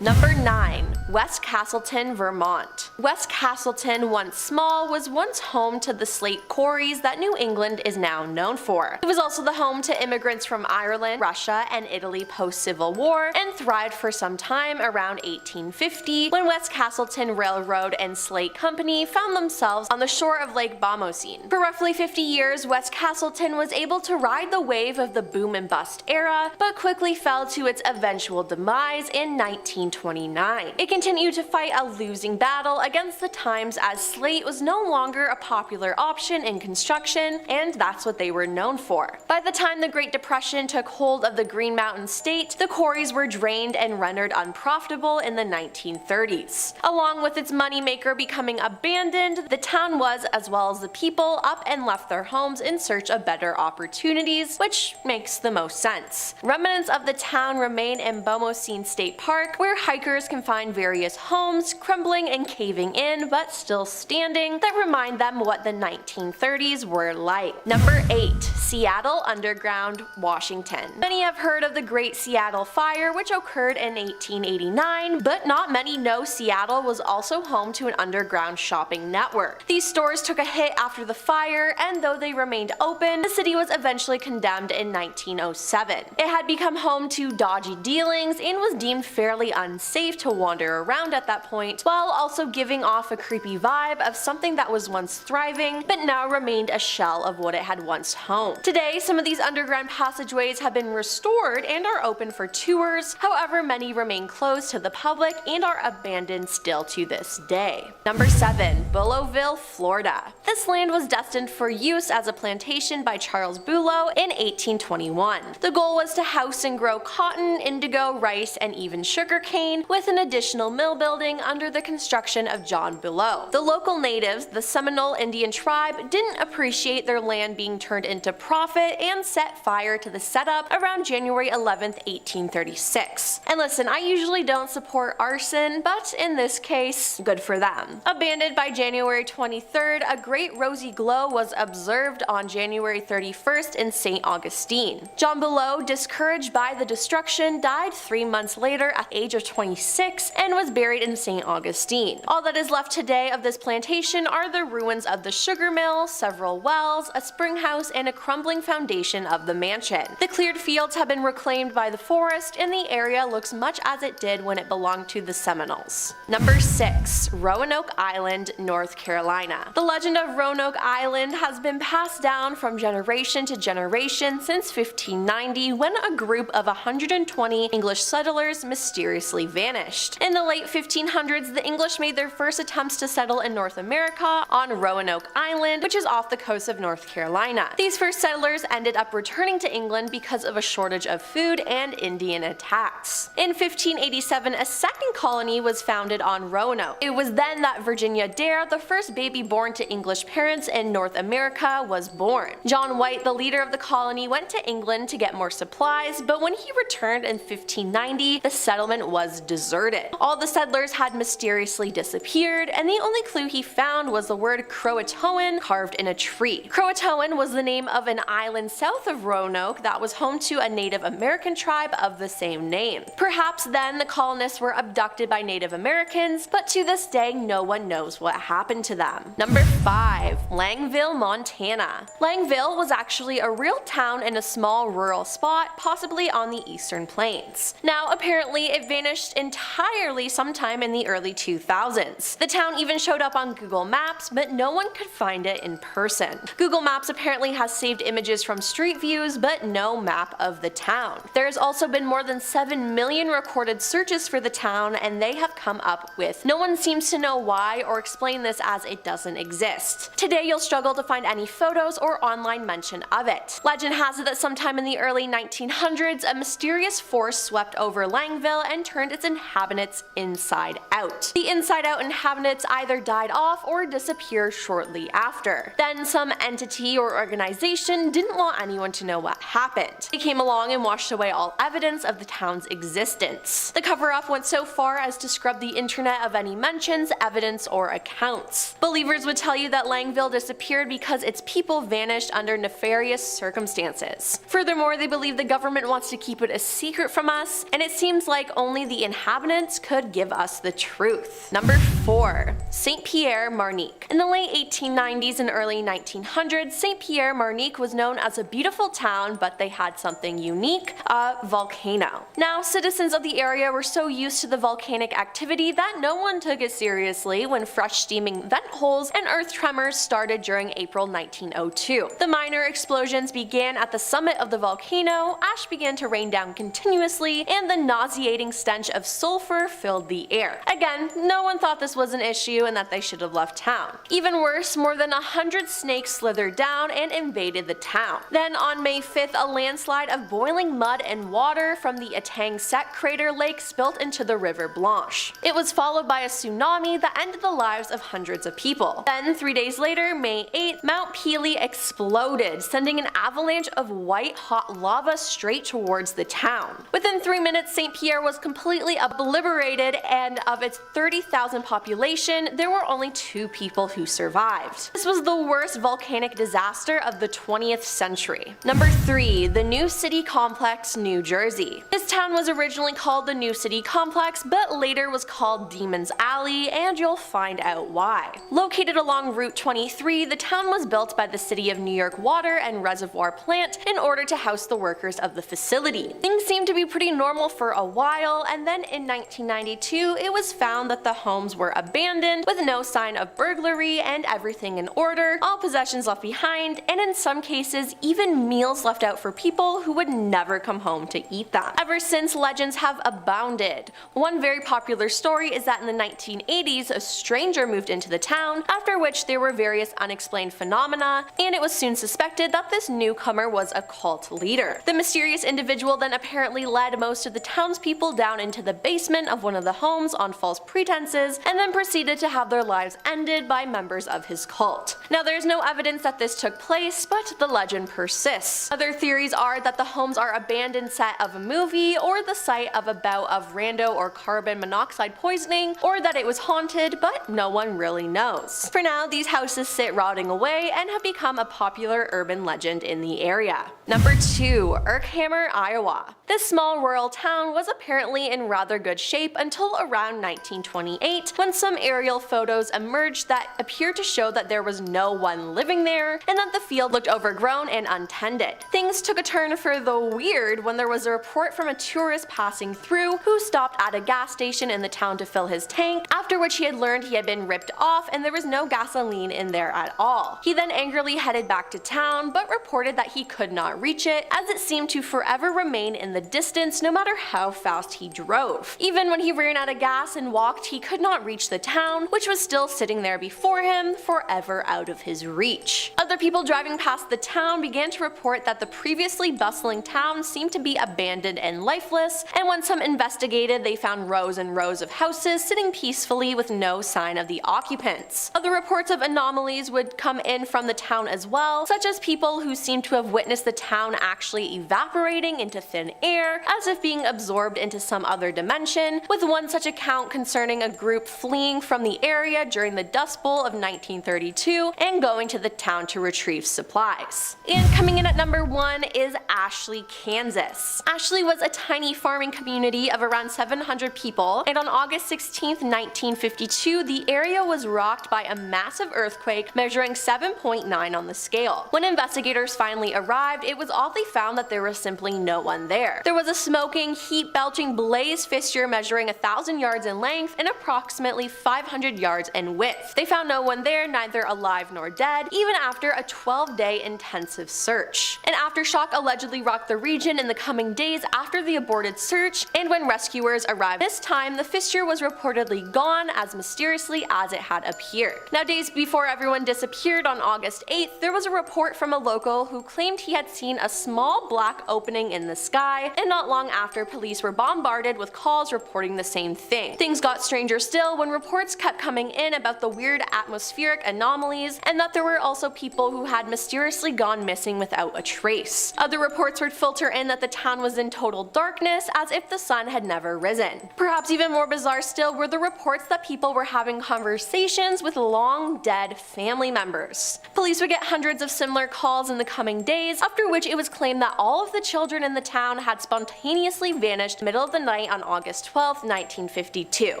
C: Number 9. West Castleton, Vermont. West Castleton, once small, was once home to the slate quarries that New England is now known for. It was also the home to immigrants from Ireland, Russia, and Italy post-Civil War, and thrived for some time around 1850 when West Castleton Railroad and Slate Company found themselves on the shore of Lake Bomoseen. For roughly 50 years, West Castleton was able to ride the wave of the boom and bust era, but quickly fell to its eventual demise in 1929. It continued to fight a losing battle against the times as slate was no longer a popular option in construction, and that's what they were known for. By the time the Great Depression took hold of the Green Mountain State, the quarries were drained and rendered unprofitable in the 1930s. Along with its moneymaker becoming abandoned, the town was, as well as the people, up and left their homes in search of better opportunities, which makes the most sense. Remnants of the town remain in Bomoseen State Park, where hikers can find various homes crumbling and caving in but still standing that remind them what the 1930s were like. Number 8. Seattle Underground, Washington. Many have heard of the Great Seattle Fire, which occurred in 1889, but not many know Seattle was also home to an underground shopping network. These stores took a hit after the fire, and though they remained open, the city was eventually condemned in 1907. It had become home to dodgy dealings and was deemed fairly unsafe to wander around at that point, while also giving off a creepy vibe of something that was once thriving, but now remained a shell of what it had once homed. Today, some of these underground passageways have been restored and are open for tours, however many remain closed to the public and are abandoned still to this day. Number 7. Bullowville, Florida. This land was destined for use as a plantation by Charles Bulow in 1821. The goal was to house and grow cotton, indigo, rice, and even sugarcane, with an additional mill building under the construction of John Bulow. The local natives, the Seminole Indian tribe, didn't appreciate their land being turned into profit and set fire to the setup around January 11, 1836. And listen, I usually don't support arson, but in this case, good for them. Abandoned by January 23rd, a great rosy glow was observed on January 31st in St. Augustine. John Bulow, discouraged by the destruction, died 3 months later at the age of 26 and was buried in St. Augustine. All that is left today of this plantation are the ruins of the sugar mill, several wells, a spring house, and a crumbling foundation of the mansion. The cleared fields have been reclaimed by the forest, and the area looks much as it did when it belonged to the Seminoles. Number 6. Roanoke Island, North Carolina. The legend of Roanoke Island has been passed down from generation to generation since 1590, when a group of 120 English settlers mysteriously vanished. In the late 1500s, the English made their first attempts to settle in North America on Roanoke Island, which is off the coast of North Carolina. These first settlers ended up returning to England because of a shortage of food and Indian attacks. In 1587, a second colony was founded on Roanoke. It was then that Virginia Dare, the first baby born to English parents in North America, was born. John White, the leader of the colony, went to England to get more supplies, but when when he returned in 1590, the settlement was deserted. All the settlers had mysteriously disappeared, and the only clue he found was the word Croatoan carved in a tree. Croatoan was the name of an island south of Roanoke that was home to a Native American tribe of the same name. Perhaps then the colonists were abducted by Native Americans, but to this day no one knows what happened to them. Number 5. Langville, Montana. Langville was actually a real town in a small rural spot, possibly on the eastern plains. Now apparently it vanished entirely sometime in the early 2000s. The town even showed up on Google Maps, but no one could find it in person. Google Maps apparently has saved images from street views, but no map of the town. There's also been more than 7 million recorded searches for the town, and they have come up with no one seems to know why or explain this as it doesn't exist. Today you'll struggle to find any photos or online mention of it. Legend has it that sometime in the early 1900s, a mysterious force swept over Langville and turned its inhabitants inside out. The inside out inhabitants either died off or disappeared shortly after. Then some entity or organization didn't want anyone to know what happened. They came along and washed away all evidence of the town's existence. The cover-up went so far as to scrub the internet of any mentions, evidence, or accounts. Believers would tell you that Langville disappeared because its people vanished under nefarious circumstances. Furthermore, they believe the government wants to keep it a secret from us, and it seems like only the inhabitants could give us the truth. Number 4. St. Pierre, Martinique. In the late 1890s and early 1900s, St. Pierre, Martinique was known as a beautiful town, but they had something unique, a volcano. Now, citizens of the area were so used to the volcanic activity that no one took it seriously when fresh steaming vent holes and earth tremors started during April 1902. The minor explosions began at the summit of the volcano, ash began to rain down continuously, and the nauseating stench of sulfur filled the air. Again, no one thought this was an issue and that they should have left town. Even worse, more than 100 snakes slithered down and invaded the town. Then on May 5th, a landslide of boiling mud and water from the Etang Set crater lake spilt into the River Blanche. It was followed by a tsunami that ended the lives of hundreds of people. Then 3 days later, May 8th, Mount Pelee exploded, sending an avalanche of white-hot lava straight towards the town. Within 3 minutes, St. Pierre was completely obliterated, and of its 30,000 population, there were only 2 people who survived. This was the worst volcanic disaster of the 20th century. Number 3. The New City Complex, New Jersey. This town was originally called the New City Complex, but later was called Demon's Alley, and you'll find out why. Located along Route 23, the town was built by the City of New York Water and Reservoir Plant in order to house the workers of the facility. Things seemed to be pretty normal for a while, and then in 1992 it was found that the homes were abandoned with no sign of burglary and everything in order, all possessions left behind, and in some cases even meals left out for people who would never come home to eat them. Ever since, legends have abounded. One very popular story is that in the 1980s a stranger moved into the town, after which there were various unexplained phenomena, and it was soon suspected that this newcomer was a cult leader. The mysterious individual then apparently led most of the townspeople down into the basement of one of the homes on false pretenses, and then proceeded to have their lives ended by members of his cult. Now, there is no evidence that this took place, but the legend persists. Other theories are that the homes are abandoned set of a movie, or the site of a bout of rando or carbon monoxide poisoning, or that it was haunted, but no one really knows. For now, these houses sit rotting away and have become a popular urban legend in the area. Number 2. Erkhammer, Iowa. This small rural town was apparently in rather good shape until around 1928, when some aerial photos emerged that appeared to show that there was no one living there, and that the field looked overgrown and untended. Things took a turn for the weird when there was a report from a tourist passing through who stopped at a gas station in the town to fill his tank, after which he had learned he had been ripped off and there was no gasoline in there at all. He then angrily headed back to town, but reported that he could not reach it, as it seemed to forever remain in the distance no matter how fast he drove. Even when he ran out of gas and walked, he could not reach the town, which was still sitting there before him, forever out of his reach. Other people driving past the town began to report that the previously bustling town seemed to be abandoned and lifeless, and when some investigated, they found rows and rows of houses sitting peacefully with no sign of the occupants. Other reports of anomalies would come in from the town as well, such as people who seemed to have witnessed the town actually evaporating disappearing into thin air, as if being absorbed into some other dimension, with one such account concerning a group fleeing from the area during the Dust Bowl of 1932 and going to the town to retrieve supplies. And coming in at number 1 is Ashley, Kansas. Ashley was a tiny farming community of around 700 people, and on August 16, 1952, the area was rocked by a massive earthquake measuring 7.9 on the scale. When investigators finally arrived, it was oddly found that there was simply no one there. There was a smoking, heat-belching blaze fissure measuring 1,000 yards in length and approximately 500 yards in width. They found no one there, neither alive nor dead, even after a 12-day intensive search. An aftershock allegedly rocked the region in the coming days after the aborted search, and when rescuers arrived this time, the fissure was reportedly gone as mysteriously as it had appeared. Now, days before everyone disappeared on August 8th, there was a report from a local who claimed he had seen a small black opening in the sky, and not long after, police were bombarded with calls reporting the same thing. Things got stranger still when reports kept coming in about the weird atmospheric anomalies, and that there were also people who had mysteriously gone missing without a trace. Other reports would filter in that the town was in total darkness, as if the sun had never risen. Perhaps even more bizarre still were the reports that people were having conversations with long dead family members. Police would get hundreds of similar calls in the coming days, after which it was claimed that all of the children in the town had spontaneously vanished middle of the night on August 12, 1952.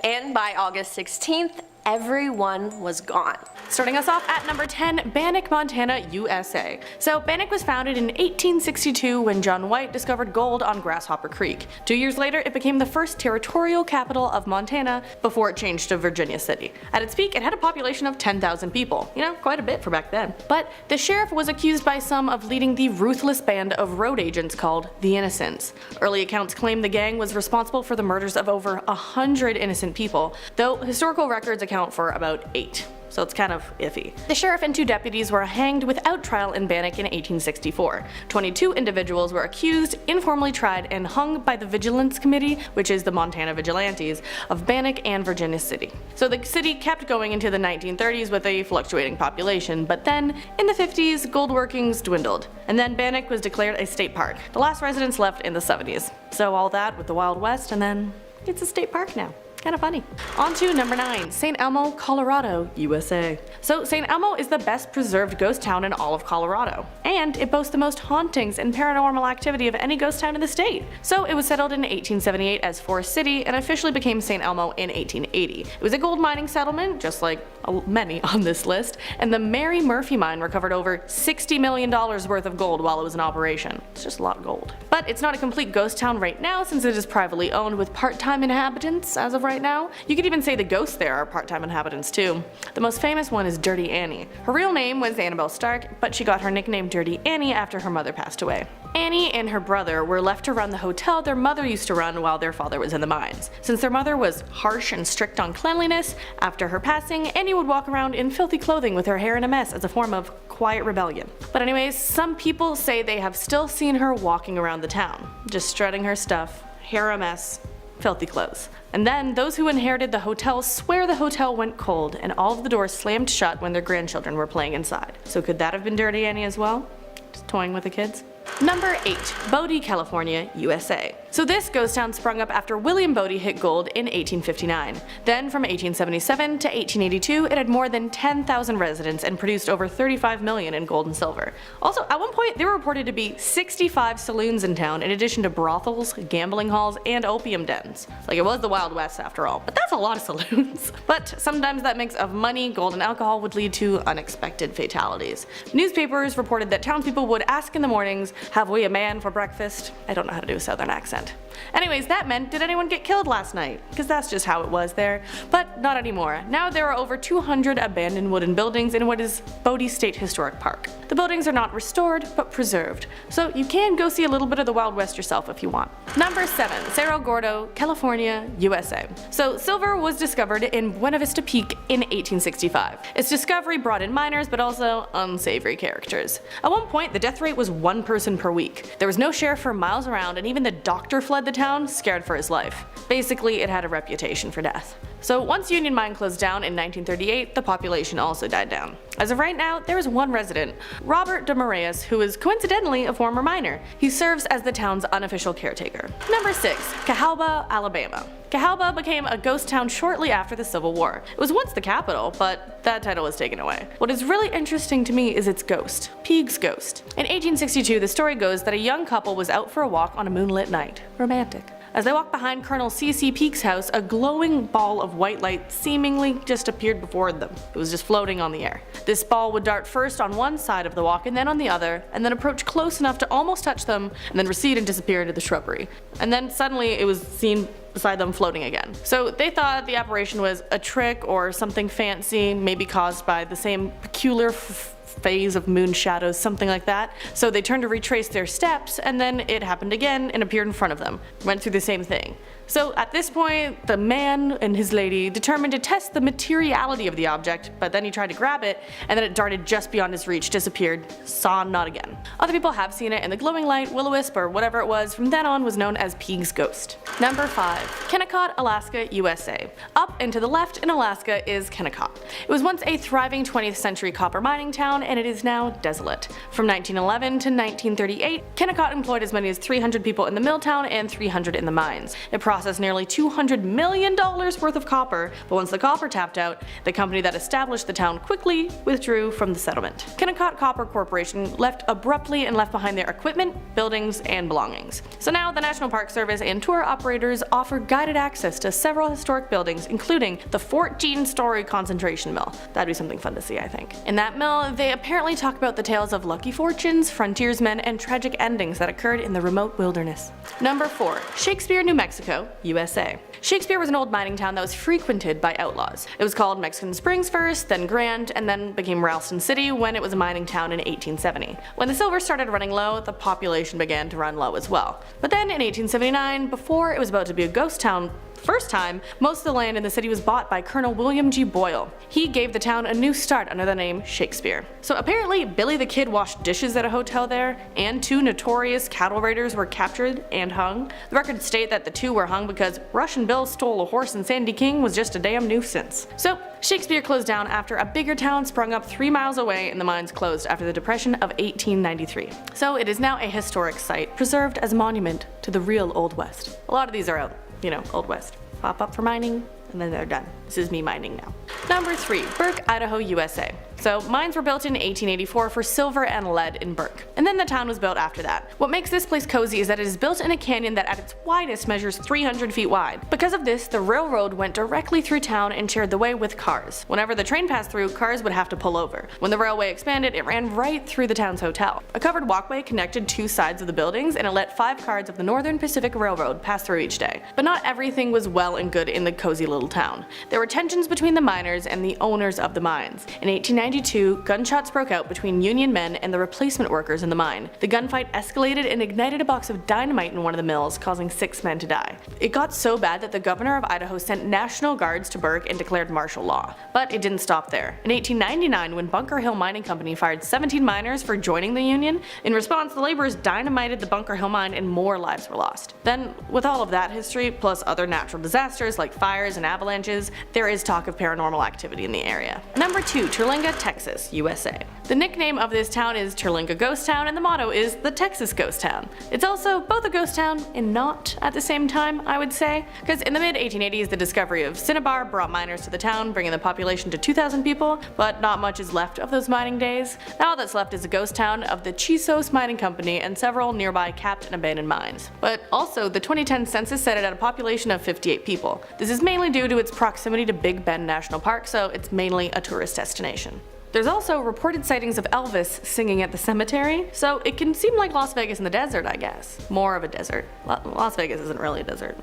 C: And by August 16th, everyone was gone.
D: Starting us off at number 10, Bannack, Montana, USA. So Bannack was founded in 1862 when John White discovered gold on Grasshopper Creek. 2 years later, it became the first territorial capital of Montana before it changed to Virginia City. At its peak, it had a population of 10,000 people. You know, quite a bit for back then. But the sheriff was accused by some of leading the ruthless band of road agents called the Innocents. Early accounts claim the gang was responsible for the murders of over 100 innocent people, though historical records account for about 8. So it's kind of iffy. The sheriff and 2 deputies were hanged without trial in Bannack in 1864. 22 individuals were accused, informally tried, and hung by the Vigilance Committee, which is the Montana Vigilantes, of Bannack and Virginia City. So the city kept going into the 1930s with a fluctuating population, but then, in the 50s, gold workings dwindled, and then Bannack was declared a state park. The last residents left in the 70s. So all that with the Wild West, and then it's a state park now. Kind of funny. On to number 9, St. Elmo, Colorado, USA. So St. Elmo is the best preserved ghost town in all of Colorado, and it boasts the most hauntings and paranormal activity of any ghost town in the state. So it was settled in 1878 as Forest City and officially became St. Elmo in 1880. It was a gold mining settlement, just like many on this list, and the Mary Murphy mine recovered over $60 million worth of gold while it was in operation. It's just a lot of gold. But it's not a complete ghost town right now since it is privately owned with part-time inhabitants as of right now. You could even say the ghosts there are part-time inhabitants too. The most famous one is Dirty Annie. Her real name was Annabelle Stark, but she got her nickname Dirty Annie after her mother passed away. Annie and her brother were left to run the hotel their mother used to run while their father was in the mines. Since their mother was harsh and strict on cleanliness, after her passing, Annie would walk around in filthy clothing with her hair in a mess as a form of quiet rebellion. But anyways, some people say they have still seen her walking around the town, just strutting her stuff, hair a mess, filthy clothes. And then those who inherited the hotel swear the hotel went cold and all of the doors slammed shut when their grandchildren were playing inside. So could that have been Dirty Annie as well? Just toying with the kids? Number 8, Bodie, California, USA. So this ghost town sprung up after William Bodie hit gold in 1859. Then from 1877 to 1882, it had more than 10,000 residents and produced over $35 million in gold and silver. Also, at one point, there were reported to be 65 saloons in town in addition to brothels, gambling halls, and opium dens. Like, it was the Wild West after all, but that's a lot of saloons. But sometimes that mix of money, gold, and alcohol would lead to unexpected fatalities. Newspapers reported that townspeople would ask in the mornings, "Have we a man for breakfast?" I don't know how to do a southern accent. Anyways, that meant, did anyone get killed last night? Because that's just how it was there. But not anymore. Now there are over 200 abandoned wooden buildings in what is Bodie State Historic Park. The buildings are not restored, but preserved. So you can go see a little bit of the Wild West yourself if you want. Number 7, Cerro Gordo, California, USA. So silver was discovered in Buena Vista Peak in 1865. Its discovery brought in miners, but also unsavory characters. At one point, the death rate was 1 person per week. There was no sheriff for miles around, and even the doctor fled the town, scared for his life. Basically, it had a reputation for death. So once Union Mine closed down in 1938, the population also died down. As of right now, there is one resident, Robert DeMarias, who is coincidentally a former miner. He serves as the town's unofficial caretaker. Number 6. Cahalba, Alabama. Cahalba became a ghost town shortly after the Civil War. It was once the capital, but that title was taken away. What is really interesting to me is its ghost, Peague's ghost. In 1862, the story goes that a young couple was out for a walk on a moonlit night. Romantic. As they walked behind Colonel C.C. Peake's house, a glowing ball of white light seemingly just appeared before them. It was just floating on the air. This ball would dart first on one side of the walk and then on the other, and then approach close enough to almost touch them, and then recede and disappear into the shrubbery. And then suddenly it was seen beside them floating again. So they thought the apparition was a trick or something fancy, maybe caused by the same peculiar phase of moon shadows, something like that. So they turned to retrace their steps, and then it happened again and appeared in front of them. Went through the same thing. So at this point, the man and his lady determined to test the materiality of the object, but then he tried to grab it, and then it darted just beyond his reach, disappeared, saw not again. Other people have seen it, and the glowing light, will-o-wisp, or whatever it was, from then on was known as Peague's ghost. Number 5. Kennecott, Alaska, USA. Up and to the left in Alaska is Kennecott. It was once a thriving 20th century copper mining town, and it is now desolate. From 1911 to 1938, Kennecott employed as many as 300 people in the mill town and 300 in the mines. It processed nearly $200 million worth of copper, but once the copper tapped out, the company that established the town quickly withdrew from the settlement. Kennecott Copper Corporation left abruptly and left behind their equipment, buildings, and belongings. So now the National Park Service and tour operators offer guided access to several historic buildings, including the 14-story concentration mill. That'd be something fun to see, I think. In that mill, they apparently talk about the tales of lucky fortunes, frontiersmen, and tragic endings that occurred in the remote wilderness. Number 4. Shakespeare, New Mexico, USA. Shakespeare was an old mining town that was frequented by outlaws. It was called Mexican Springs first, then Grant, and then became Ralston City when it was a mining town in 1870. When the silver started running low, the population began to run low as well. But then in 1879, before it was about to be a ghost town first time, most of the land in the city was bought by Colonel William G. Boyle. He gave the town a new start under the name Shakespeare. So apparently Billy the Kid washed dishes at a hotel there, and 2 notorious cattle raiders were captured and hung. The records state that the 2 were hung because Russian Bill stole a horse and Sandy King was just a damn nuisance. So Shakespeare closed down after a bigger town sprung up 3 miles away and the mines closed after the Depression of 1893. So it is now a historic site, preserved as a monument to the real Old West. A lot of these are out. Old West. Pop up for mining, and then they're done. This is me mining now. Number 3. Burke, Idaho, USA. So mines were built in 1884 for silver and lead in Burke, and then the town was built after that. What makes this place cozy is that it is built in a canyon that at its widest measures 300 feet wide. Because of this, the railroad went directly through town and shared the way with cars. Whenever the train passed through, cars would have to pull over. When the railway expanded, it ran right through the town's hotel. A covered walkway connected 2 sides of the buildings, and it let 5 cars of the Northern Pacific Railroad pass through each day. But not everything was well and good in the cozy little town. There were tensions between the miners and the owners of the mines. In 1892, gunshots broke out between Union men and the replacement workers in the mine. The gunfight escalated and ignited a box of dynamite in one of the mills, causing 6 men to die. It got so bad that the governor of Idaho sent National Guards to Burke and declared martial law. But it didn't stop there. In 1899, when Bunker Hill Mining Company fired 17 miners for joining the Union, in response the laborers dynamited the Bunker Hill mine and more lives were lost. Then, with all of that history, plus other natural disasters like fires and avalanches, there is talk of paranormal activity in the area. Number 2. Terlinga, Texas, USA. The nickname of this town is Terlinga Ghost Town, and the motto is the Texas Ghost Town. It's also both a ghost town and not at the same time, I would say, because in the mid-1880s the discovery of cinnabar brought miners to the town, bringing the population to 2,000 people, but not much is left of those mining days. Now all that's left is a ghost town of the Chisos Mining Company and several nearby capped and abandoned mines. But also, the 2010 census set it at a population of 58 people. This is mainly due to its proximity to Big Bend National Park, so it's mainly a tourist destination. There's also reported sightings of Elvis singing at the cemetery, so it can seem like Las Vegas in the desert, I guess. More of a desert. Las Vegas isn't really a desert,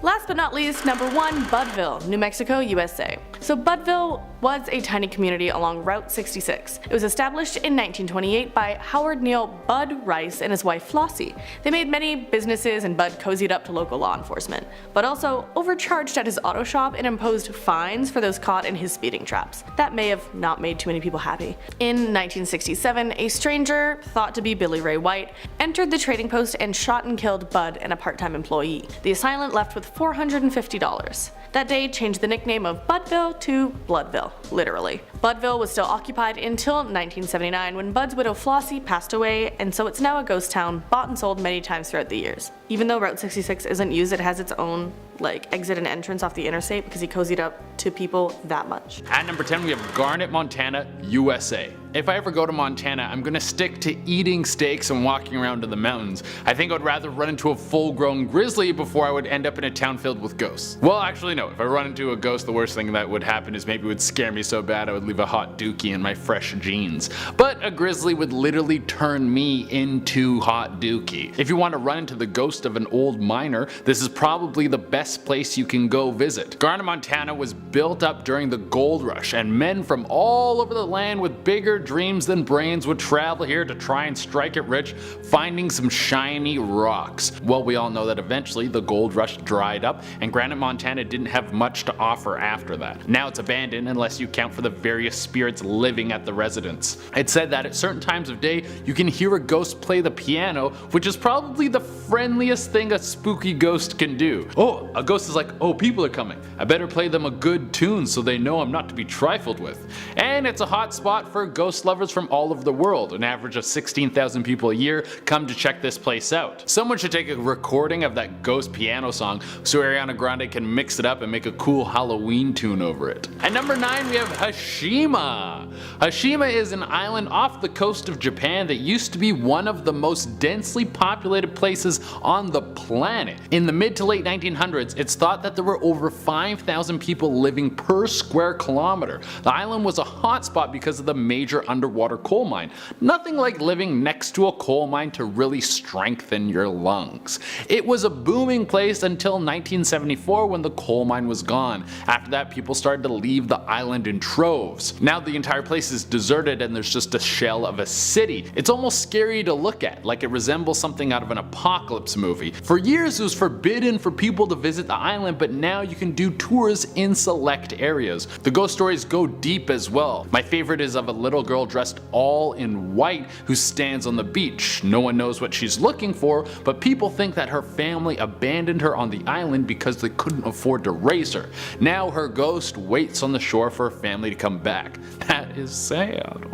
D: Last but not least, number 1, Buddville, New Mexico, USA. So Buddville was a tiny community along Route 66. It was established in 1928 by Howard Neal Bud Rice and his wife Flossie. They made many businesses and Bud cozied up to local law enforcement, but also overcharged at his auto shop and imposed fines for those caught in his speeding traps. That may have not made too many people happy. In 1967, a stranger, thought to be Billy Ray White, entered the trading post and shot and killed Bud and a part-time employee. The assailant left with with $450. That day changed the nickname of Budville to Bloodville, literally. Budville was still occupied until 1979 when Bud's widow Flossie passed away, and so it's now a ghost town, bought and sold many times throughout the years. Even though Route 66 isn't used, it has its own exit and entrance off the interstate because he cozied up to people that much.
E: At number 10 we have Garnet, Montana, USA. If I ever go to Montana, I'm gonna stick to eating steaks and walking around in the mountains. I think I'd rather run into a full-grown grizzly before I would end up in a town filled with ghosts. Well, actually no, if I run into a ghost, the worst thing that would happen is maybe it would scare me so bad I would leave a hot dookie in my fresh jeans. But a grizzly would literally turn me into hot dookie. If you want to run into the ghost of an old miner, this is probably the best place you can go visit. Garnet, Montana was built up during the gold rush, and men from all over the land with bigger dreams than brains would travel here to try and strike it rich, finding some shiny rocks. Well, we all know that eventually the gold rush dried up and Garnet, Montana didn't have much to offer after that. Now it's abandoned unless you count for the various spirits living at the residence. It's said that at certain times of day you can hear a ghost play the piano, which is probably the friendliest thing a spooky ghost can do. Oh, a ghost is like, oh, people are coming. I better play them a good tune so they know I'm not to be trifled with. And it's a hot spot for ghost lovers from all over the world. An average of 16,000 people a year come to check this place out. Someone should take a recording of that ghost piano song so Ariana Grande can mix it up and make a cool Halloween tune over it. At number 9 we have Hashima. Hashima is an island off the coast of Japan that used to be one of the most densely populated places on the planet. In the mid to late 1900s, it's thought that there were over 5,000 people living per square kilometer. The island was a hotspot because of the major underwater coal mine. Nothing like living next to a coal mine to really strengthen your lungs. It was a booming place until 1974 when the coal mine was gone. After that, people started to leave the island in troves. Now the entire place is deserted and there's just a shell of a city. It's almost scary to look at, like it resembles something out of an apocalypse movie. For years it was forbidden for people to visit the island, but now you can do tours in select areas. The ghost stories go deep as well. My favorite is of a little girl dressed all in white who stands on the beach. No one knows what she's looking for, but people think that her family abandoned her on the island because they couldn't afford to raise her. Now her ghost waits on the shore for her family to come back. That is sad.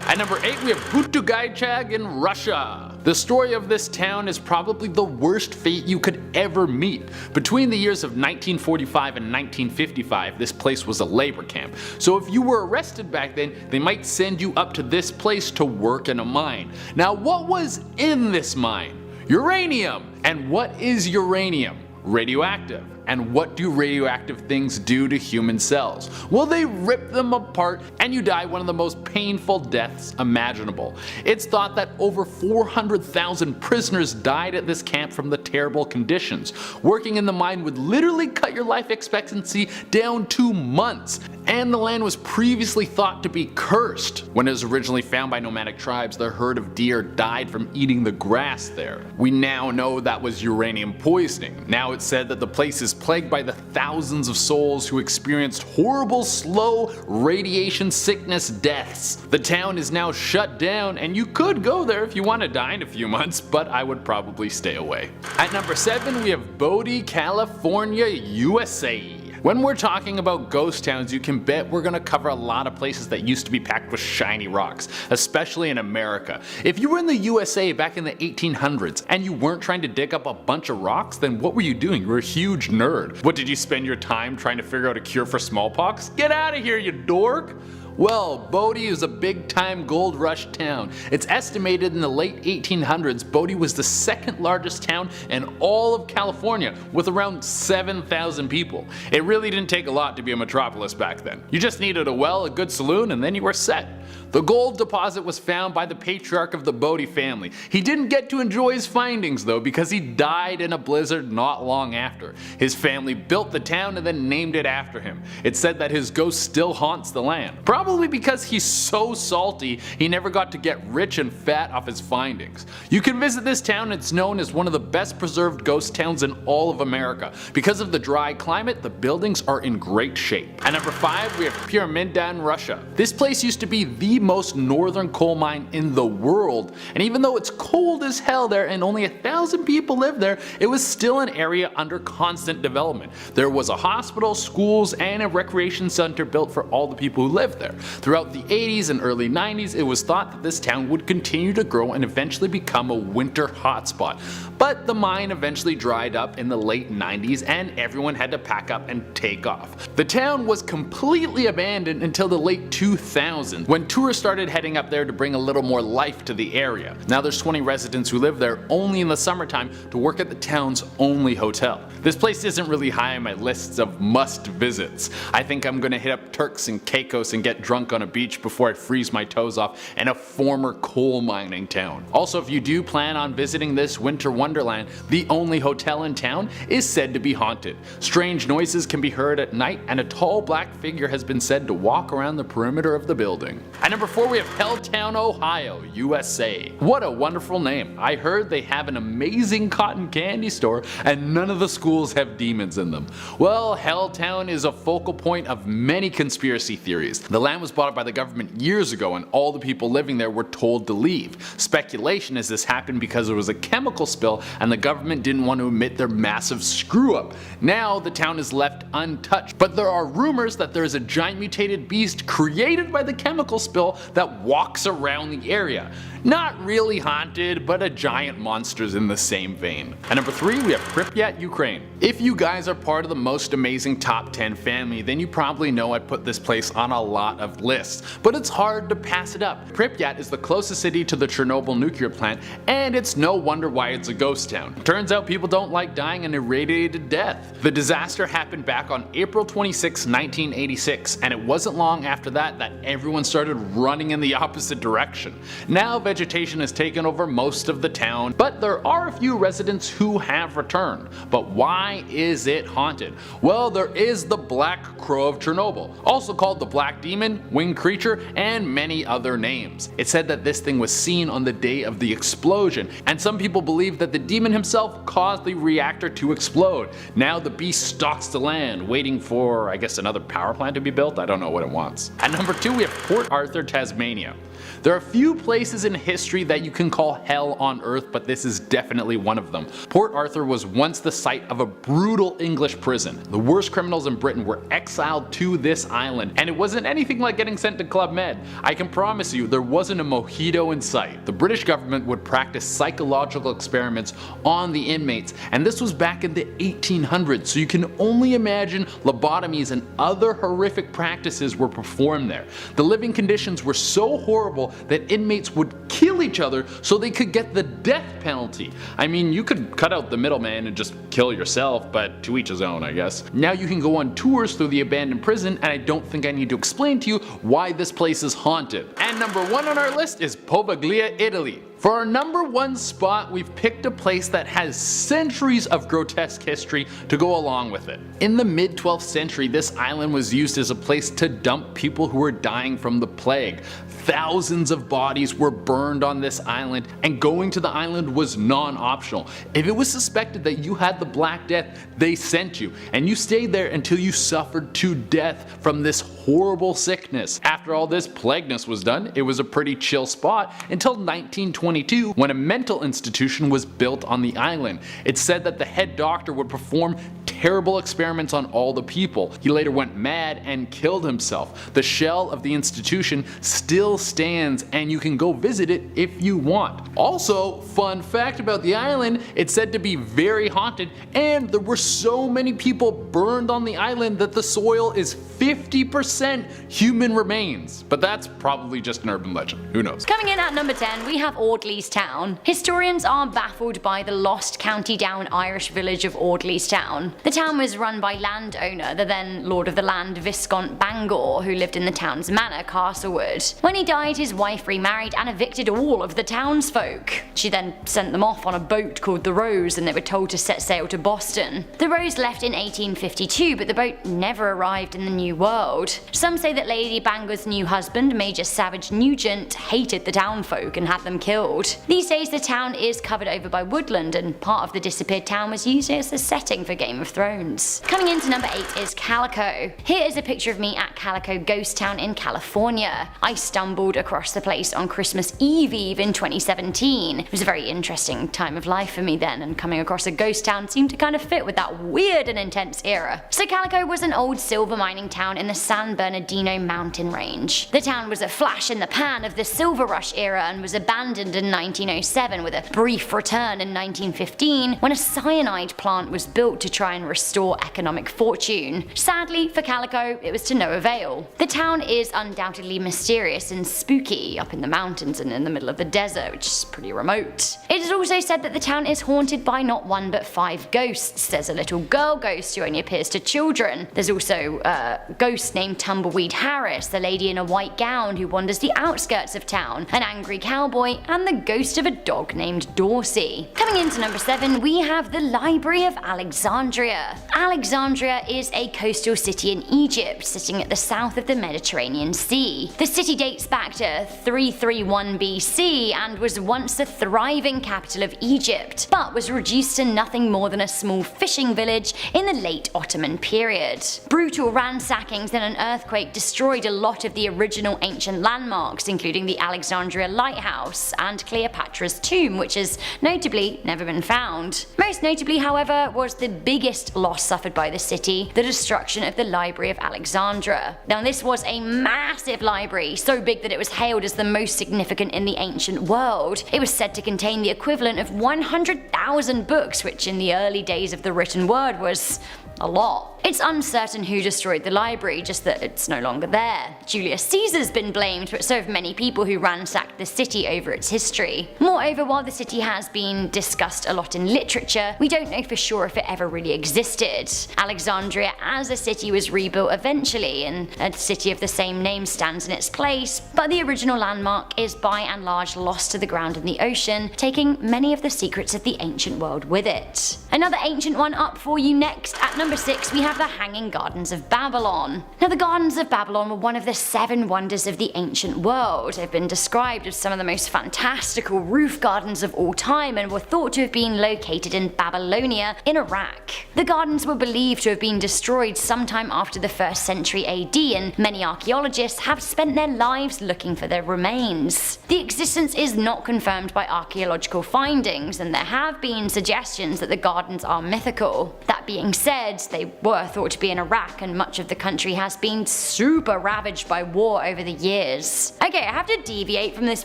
E: At number 8 we have Butugaychag in Russia. The story of this town is probably the worst fate you could ever meet. Between the years of 1945 and 1955, this place was a labor camp. So if you were arrested back then, they might send you up to this place to work in a mine. Now what was in this mine? Uranium! And what is uranium? Radioactive. And what do radioactive things do to human cells? Well, they rip them apart and you die one of the most painful deaths imaginable. It's thought that over 400,000 prisoners died at this camp from the terrible conditions. Working in the mine would literally cut your life expectancy down to months. And the land was previously thought to be cursed. When it was originally found by nomadic tribes, the herd of deer died from eating the grass there. We now know that was uranium poisoning. Now it's said that the place is plagued by the thousands of souls who experienced horrible, slow radiation sickness deaths. The town is now shut down and you could go there if you want to die in a few months, but I would probably stay away. At number 7 we have Bodie, California, USA. When we're talking about ghost towns, you can bet we're gonna cover a lot of places that used to be packed with shiny rocks, especially in America. If you were in the USA back in the 1800s and you weren't trying to dig up a bunch of rocks, then what were you doing? You were a huge nerd. What, did you spend your time trying to figure out a cure for smallpox? Get out of here, you dork! Well, Bodie is a big time gold rush town. It's estimated in the late 1800s Bodie was the second largest town in all of California with around 7,000 people. It really didn't take a lot to be a metropolis back then. You just needed a well, a good saloon, and then you were set. The gold deposit was found by the patriarch of the Bodie family. He didn't get to enjoy his findings though because he died in a blizzard not long after. His family built the town and then named it after him. It's said that his ghost still haunts the land. Probably because he's so salty he never got to get rich and fat off his findings. You can visit this town. It's known as one of the best preserved ghost towns in all of America. Because of the dry climate, the buildings are in great shape. At number 5 we have Pyramida in Russia. This place used to be the the most northern coal mine in the world, and even though it's cold as hell there and only 1,000 people live there, it was still an area under constant development. There was a hospital, schools, and a recreation center built for all the people who lived there. Throughout the 80s and early 90s, it was thought that this town would continue to grow and eventually become a winter hotspot. But the mine eventually dried up in the late 90s and everyone had to pack up and take off. The town was completely abandoned until the late 2000s, when tourists started heading up there to bring a little more life to the area. Now there's 20 residents who live there only in the summertime to work at the town's only hotel. This place isn't really high on my lists of must visits. I think I'm gonna hit up Turks and Caicos and get drunk on a beach before I freeze my toes off in a former coal mining town. Also, if you do plan on visiting this winter wonderland, the only hotel in town is said to be haunted. Strange noises can be heard at night and a tall black figure has been said to walk around the perimeter of the building. At number 4 we have Helltown, Ohio, USA. What a wonderful name. I heard they have an amazing cotton candy store and none of the schools have demons in them. Well, Helltown is a focal point of many conspiracy theories. The land was bought by the government years ago and all the people living there were told to leave. Speculation is this happened because there was a chemical spill and the government didn't want to admit their massive screw up. Now the town is left untouched, but there are rumors that there is a giant mutated beast created by the chemical spill that walks around the area. Not really haunted, but a giant monster's in the same vein. At number 3 we have Pripyat, Ukraine. If you guys are part of the most amazing top 10 family, then you probably know I put this place on a lot of lists, but it's hard to pass it up. Pripyat is the closest city to the Chernobyl nuclear plant, and it's no wonder why it's a ghost town. Turns out people don't like dying an irradiated death. The disaster happened back on April 26, 1986, and it wasn't long after that that everyone started running in the opposite direction. Now vegetation has taken over most of the town, but there are a few residents who have returned. But why is it haunted? Well, there is the Black Crow of Chernobyl, also called the Black Demon, Winged Creature, and many other names. It's said that this thing was seen on the day of the explosion, and some people believe that the demon himself caused the reactor to explode. Now the beast stalks the land, waiting for, I guess, another power plant to be built. I don't know what it wants. At number 2 we have Port Arthur, Tasmania. There are few places in history that you can call hell on earth, but this is definitely one of them. Port Arthur was once the site of a brutal English prison. The worst criminals in Britain were exiled to this island, and it wasn't anything like getting sent to Club Med. I can promise you there wasn't a mojito in sight. The British government would practice psychological experiments on the inmates, and this was back in the 1800s, so you can only imagine lobotomies and other horrific practices were performed there. The living conditions were so horrible that inmates would kill each other so they could get the death penalty. I mean, you could cut out the middleman and just kill yourself, but to each his own, I guess. Now you can go on tours through the abandoned prison, and I don't think I need to explain to you why this place is haunted. And number 1 on our list is Poveglia, Italy. For our number 1 spot, we've picked a place that has centuries of grotesque history to go along with it. In the mid 12th century, this island was used as a place to dump people who were dying from the plague. Thousands of bodies were burned on this island, and going to the island was non-optional. If it was suspected that you had the Black Death, they sent you, and you stayed there until you suffered to death from this horrible sickness. After all this plagueness was done, it was a pretty chill spot until 1922, when a mental institution was built on the island. It's said that the head doctor would perform terrible experiments on all the people. He later went mad and killed himself. The shell of the institution still stands, and you can go visit it if you want. Also, fun fact about the island, it's said to be very haunted, and there were so many people burned on the island that the soil is 50% human remains. But that's probably just an urban legend. Who knows?
F: Coming in at number 10, we have Audley's Town. Historians are baffled by the lost County Down Irish village of Audley's Town. The town was run by landowner, the then Lord of the Land Viscount Bangor, who lived in the town's manor, Castlewood. When he died, his wife remarried and evicted all of the townsfolk. She then sent them off on a boat called the Rose, and they were told to set sail to Boston. The Rose left in 1852, but the boat never arrived in the New World. Some say that Lady Bangor's new husband, Major Savage Nugent, hated the townfolk and had them killed. These days the town is covered over by woodland, and part of the disappeared town was used as a setting for Game of Thrones. Coming into number 8 is Calico. Here is a picture of me at Calico Ghost Town in California. I stumbled across the place on Christmas Eve in 2017. It was a very interesting time of life for me then, and coming across a ghost town seemed to kind of fit with that weird and intense era. So Calico was an old silver mining town in the San Bernardino mountain range. The town was a flash in the pan of the Silver Rush era and was abandoned in 1907 with a brief return in 1915 when a cyanide plant was built to try and restore economic fortune. Sadly for Calico, it was to no avail. The town is undoubtedly mysterious and spooky up in the mountains and in the middle of the desert, which is pretty remote. It is also said that the town is haunted by not one but 5 ghosts. There's a little girl ghost who only appears to children. There's also a ghost named Tumbleweed Harris, the lady in a white gown who wanders the outskirts of town, an angry cowboy, and the ghost of a dog named Dorsey. Coming into number 7, we have the Library of Alexandria. Alexandria is a coastal city in Egypt, sitting at the south of the Mediterranean Sea. The city dates back to 331 BC and was once the thriving capital of Egypt, but was reduced to nothing more than a small fishing village in the late Ottoman period. Brutal ransackings and an earthquake destroyed a lot of the original ancient landmarks, including the Alexandria Lighthouse and Cleopatra's tomb, which has notably never been found. Most notably, however, was the biggest loss suffered by the city, the destruction of the Library of Alexandria. Now this was a massive library, so big that it was hailed as the most significant in the ancient world. It was said to contain the equivalent of 100,000 books, which in the early days of the written word was a lot. It's uncertain who destroyed the library, just that it's no longer there. Julius Caesar's been blamed, but so have many people who ransacked the city over its history. Moreover, while the city has been discussed a lot in literature, we don't know for sure if it ever really existed. Alexandria as a city was rebuilt eventually, and a city of the same name stands in its place, but the original landmark is by and large lost to the ground in the ocean, taking many of the secrets of the ancient world with it. Another ancient one up for you next. At number 6, we have the Hanging Gardens of Babylon. Now the Gardens of Babylon were one of the 7 wonders of the ancient world. They've been described as some of the most fantastical roof gardens of all time and were thought to have been located in Babylonia in Iraq. The gardens were believed to have been destroyed sometime after the 1st century AD, and many archaeologists have spent their lives looking for their remains. The existence is not confirmed by archaeological findings, and there have been suggestions that the gardens are mythical. That being said, they were thought to be in Iraq, and much of the country has been super ravaged by war over the years. Okay, I have to deviate from this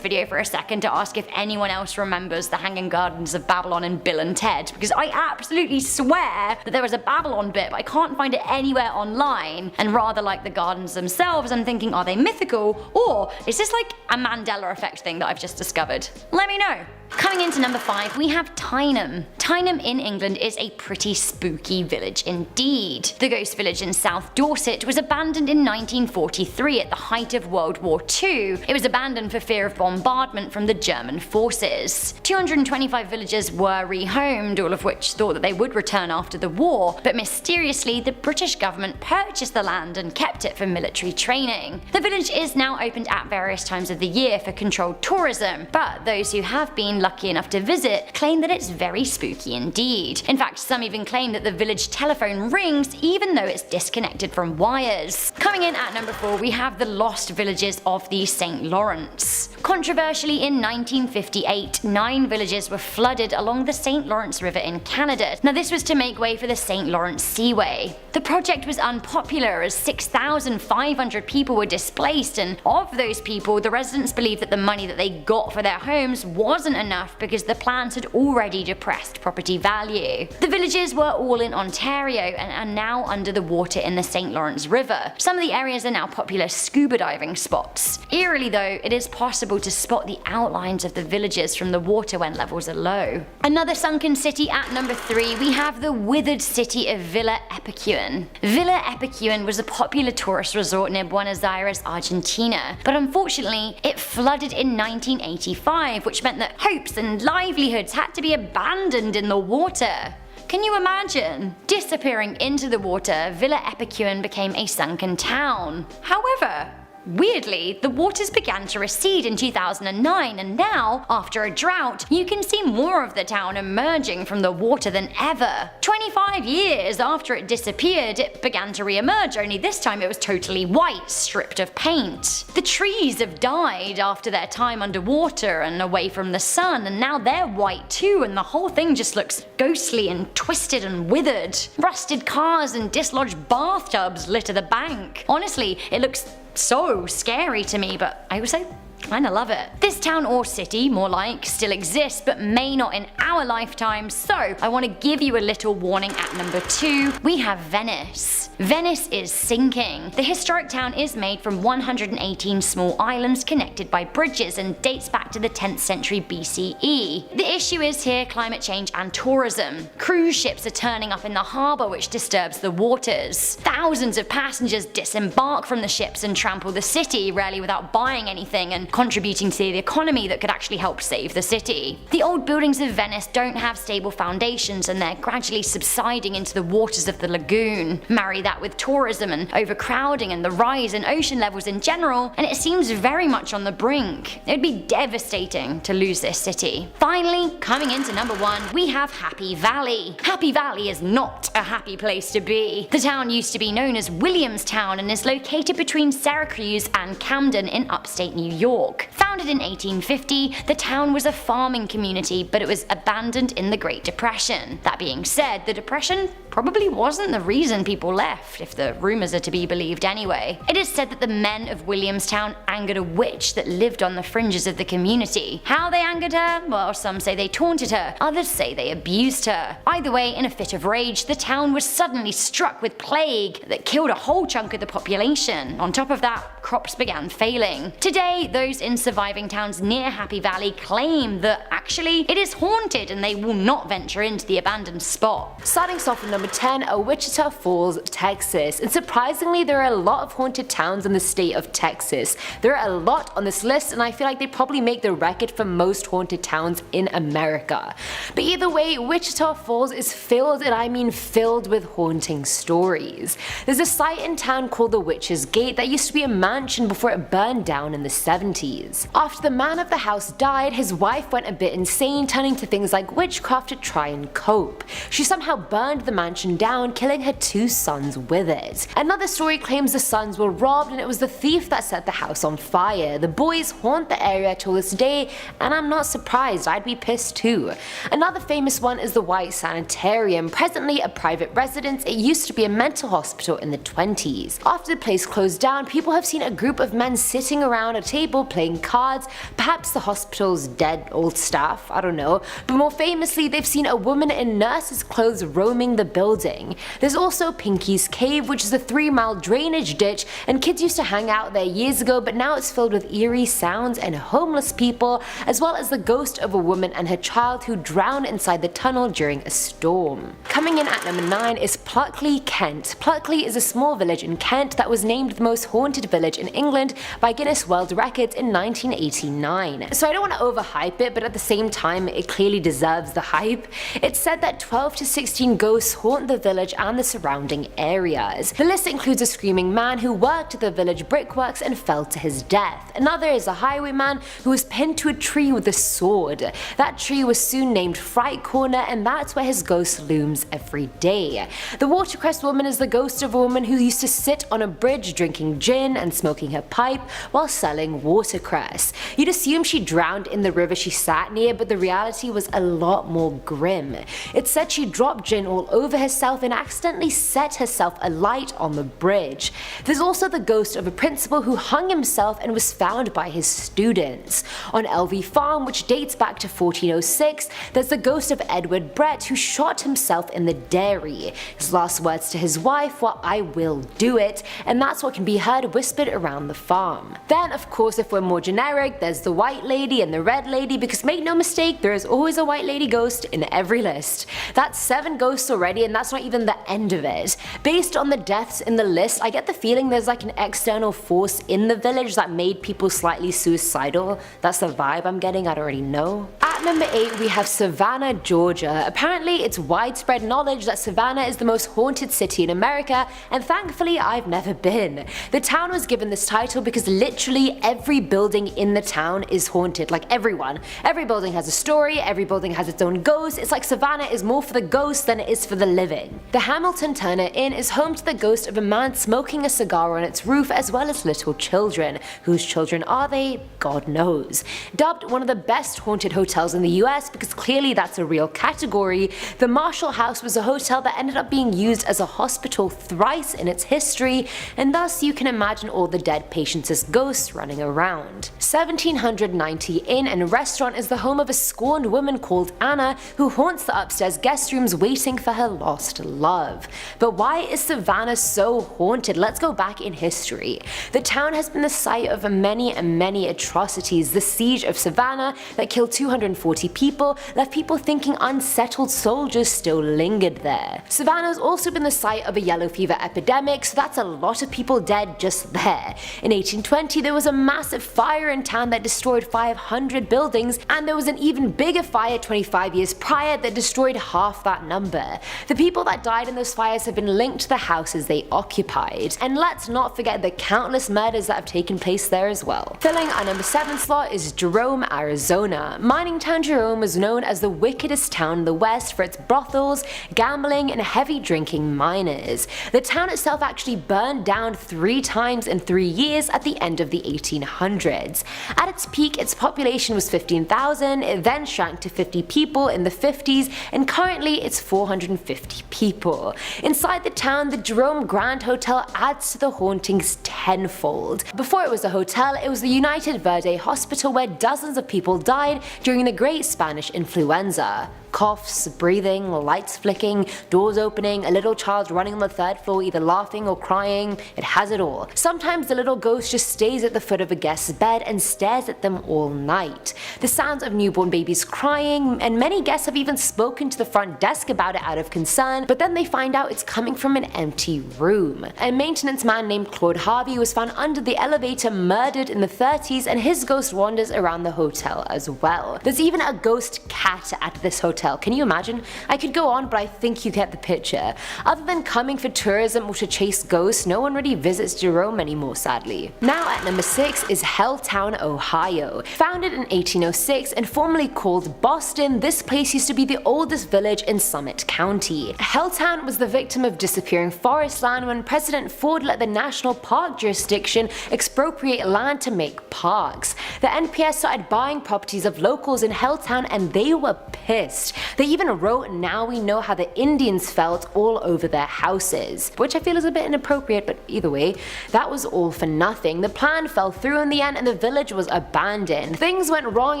F: video for a second to ask if anyone else remembers the Hanging Gardens of Babylon in Bill and Ted, because I absolutely swear that there was a Babylon bit, but I can't find it anywhere online, and rather like the gardens themselves, I'm thinking, are they mythical, or is this like a Mandela effect thing that I've just discovered? Let me know. Coming into number 5, we have Tyneham. Tyneham in England is a pretty spooky village indeed. The ghost village in South Dorset was abandoned in 1943 at the height of World War II. It was abandoned for fear of bombardment from the German forces. 225 villagers were rehomed, all of which thought that they would return after the war, but mysteriously the British government purchased the land and kept it for military training. The village is now opened at various times of the year for controlled tourism, but those who have been lucky enough to visit claim that it's very spooky indeed. In fact, some even claim that the village telephone rings even though it's disconnected from wires. Coming in at number 4, we have the lost villages of the St. Lawrence. Controversially, in 1958, 9 villages were flooded along the St. Lawrence River in Canada. Now this was to make way for the St. Lawrence Seaway. The project was unpopular as 6,500 people were displaced, and of those people, the residents believed that the money that they got for their homes wasn't enough because the plans had already depressed property value. The villages were all in Ontario and are now under the water in the St. Lawrence River. Some of the areas are now popular scuba diving spots. Eerily though, it is possible to spot the outlines of the villages from the water when levels are low. Another sunken city at number 3, we have the withered city of Villa Epicuén. Villa Epicuén was a popular tourist resort near Buenos Aires, Argentina, but unfortunately it flooded in 1985, which meant that hopes and livelihoods had to be abandoned in the water. Can you imagine? Disappearing into the water, Villa Epicuén became a sunken town. However, Weirdly, the waters began to recede in 2009, and now, after a drought, you can see more of the town emerging from the water than ever. 25 years after it disappeared, it began to re-emerge, only this time it was totally white, stripped of paint. The trees have died after their time underwater and away from the sun, and now they're white too, and the whole thing just looks ghostly and twisted and withered. Rusted cars and dislodged bathtubs litter the bank. Honestly, it looks so scary to me, but I also kinda love it. This town or city, more like, still exists but may not in our lifetime, so I want to give you a little warning at number 2. We have Venice. Venice is sinking. The historic town is made from 118 small islands connected by bridges and dates back to the 10th century BCE. The issue is here climate change and tourism. Cruise ships are turning up in the harbour, which disturbs the waters. Thousands of passengers disembark from the ships and trample the city, rarely without buying anything and contributing to the economy that could actually help save the city. The old buildings of Venice don't have stable foundations, and they're gradually subsiding into the waters of the lagoon. Marry that with tourism and overcrowding and the rise in ocean levels in general, and it seems very much on the brink. It would be devastating to lose this city. Finally, coming into number 1, we have Happy Valley. Happy Valley is not a happy place to be. The town used to be known as Williamstown and is located between Syracuse and Camden in upstate New York. Founded in 1850, the town was a farming community, but it was abandoned in the Great Depression. That being said, the Depression probably wasn't the reason people left, if the rumours are to be believed anyway. It is said that the men of Williamstown angered a witch that lived on the fringes of the community. How they angered her? Well, some say they taunted her, others say they abused her. Either way, in a fit of rage, the town was suddenly struck with plague that killed a whole chunk of the population. On top of that, crops began failing. Today, those in surviving towns near Happy Valley claim that actually it is haunted and they will not venture into the abandoned spot.
G: Starting off at number 10 are Wichita Falls, Texas. And surprisingly, there are a lot of haunted towns in the state of Texas. There are a lot on this list, and I feel like they probably make the record for most haunted towns in America. But either way, Wichita Falls is filled, and I mean filled, with haunting stories. There's a site in town called the Witch's Gate that used to be a mansion before it burned down in the 70s. After the man of the house died, his wife went a bit insane, turning to things like witchcraft to try and cope. She somehow burned the mansion down, killing her 2 sons with it. Another story claims the sons were robbed and it was the thief that set the house on fire. The boys haunt the area till this day, and I'm not surprised, I'd be pissed too. Another famous one is the White Sanitarium. Presently a private residence, it used to be a mental hospital in the 20s. After the place closed down, people have seen a group of men sitting around a table playing cards, perhaps the hospital's dead old staff, I don't know. But more famously, they've seen a woman in nurse's clothes roaming the building. There's also Pinky's Cave, which is a 3-mile drainage ditch, and kids used to hang out there years ago, but now it's filled with eerie sounds and homeless people, as well as the ghost of a woman and her child who drowned inside the tunnel during a storm. Coming in at number 9 is Pluckley, Kent. Pluckley is a small village in Kent that was named the most haunted village in England by Guinness World Records in 1989. So I don't want to overhype it, but at the same time it clearly deserves the hype. It's said that 12 to 16 ghosts haunt the village and the surrounding areas. The list includes a screaming man who worked at the village brickworks and fell to his death. Another is a highwayman who was pinned to a tree with a sword. That tree was soon named Fright Corner, and that's where his ghost looms every day. The watercress woman is the ghost of a woman who used to sit on a bridge drinking gin and smoking her pipe while selling watercress. You'd assume she drowned in the river she sat near, but the reality was a lot more grim. It's said she dropped gin all over herself and accidentally set herself alight on the bridge. There's also the ghost of a principal who hung himself and was found by his students. On LV Farm, which dates back to 1406, there's the ghost of Edward Brett who shot himself in the dairy. His last words to his wife were, "I will do it," and that's what can be heard whispered around the farm. Then of course, if we're more generic, there's the white lady and the red lady, because make no mistake, there is always a white lady ghost in every list. That's 7 ghosts already, and that's not even the end of it. Based on the deaths in the list, I get the feeling there's like an external force in the village that made people slightly suicidal. That's the vibe I'm getting, I don't really know. At At number 8 we have Savannah, Georgia. Apparently it's widespread knowledge that Savannah is the most haunted city in America, and thankfully I've never been. The town was given this title because literally every building in the town is haunted, like everyone. Every building has a story, every building has its own ghost. It's like Savannah is more for the ghosts than it is for the living. The Hamilton Turner Inn is home to the ghost of a man smoking a cigar on its roof, as well as little children. Whose children are they? God knows. Dubbed one of the best haunted hotels in the US because clearly that's a real category, the Marshall House was a hotel that ended up being used as a hospital thrice in its history, and thus you can imagine all the dead patients as ghosts running around. 1790 Inn and Restaurant is the home of a scorned woman called Anna who haunts the upstairs guest rooms waiting for her lost love. But why is Savannah so haunted? Let's go back in history. The town has been the site of many atrocities. The siege of Savannah that killed 240 people left people thinking unsettled soldiers still lingered there. Savannah has also been the site of a yellow fever epidemic, so that's a lot of people dead just there. In 1820 there was a massive fire in town that destroyed 500 buildings, and there was an even bigger fire 25 years prior that destroyed half that number. The people that died in those fires have been linked to the houses they occupied. And let's not forget the countless murders that have taken place there as well. Filling our number 7 slot is Jerome, Arizona. Mining town Jerome was known as the wickedest town in the West for its brothels, gambling, and heavy drinking miners. The town itself actually burned down 3 times in 3 years at the end of the 1800s. At its peak, its population was 15,000, it then shrank to 50 people in the 50s, and currently it's 450 people. Inside the town, the Jerome Grand Hotel adds to the hauntings tenfold. Before it was a hotel, it was the United Verde Hospital where dozens of people died during the Great Spanish Influenza. Coughs, breathing, lights flicking, doors opening, a little child running on the 3rd floor either laughing or crying, it has it all. Sometimes the little ghost just stays at the foot of a guest's bed and stares at them all night. The sounds of newborn babies crying, and many guests have even spoken to the front desk about it out of concern, but then they find out it's coming from an empty room. A maintenance man named Claude Harvey was found under the elevator murdered in the 30s, and his ghost wanders around the hotel as well. There's even a ghost cat at this hotel. Can you imagine? I could go on, but I think you get the picture. Other than coming for tourism or to chase ghosts, no one really visits Jerome anymore, sadly. Now at number 6 is Helltown, Ohio. Founded in 1806 and formerly called Boston, this place used to be the oldest village in Summit County. Helltown was the victim of disappearing forest land when President Ford let the National Park jurisdiction expropriate land to make parks. The NPS started buying properties of locals in Helltown, and they were pissed. They even wrote "Now we know how the Indians felt" all over their houses, which I feel is a bit inappropriate, but either way, that was all for nothing. The plan fell through in the end and the village was abandoned. Things went wrong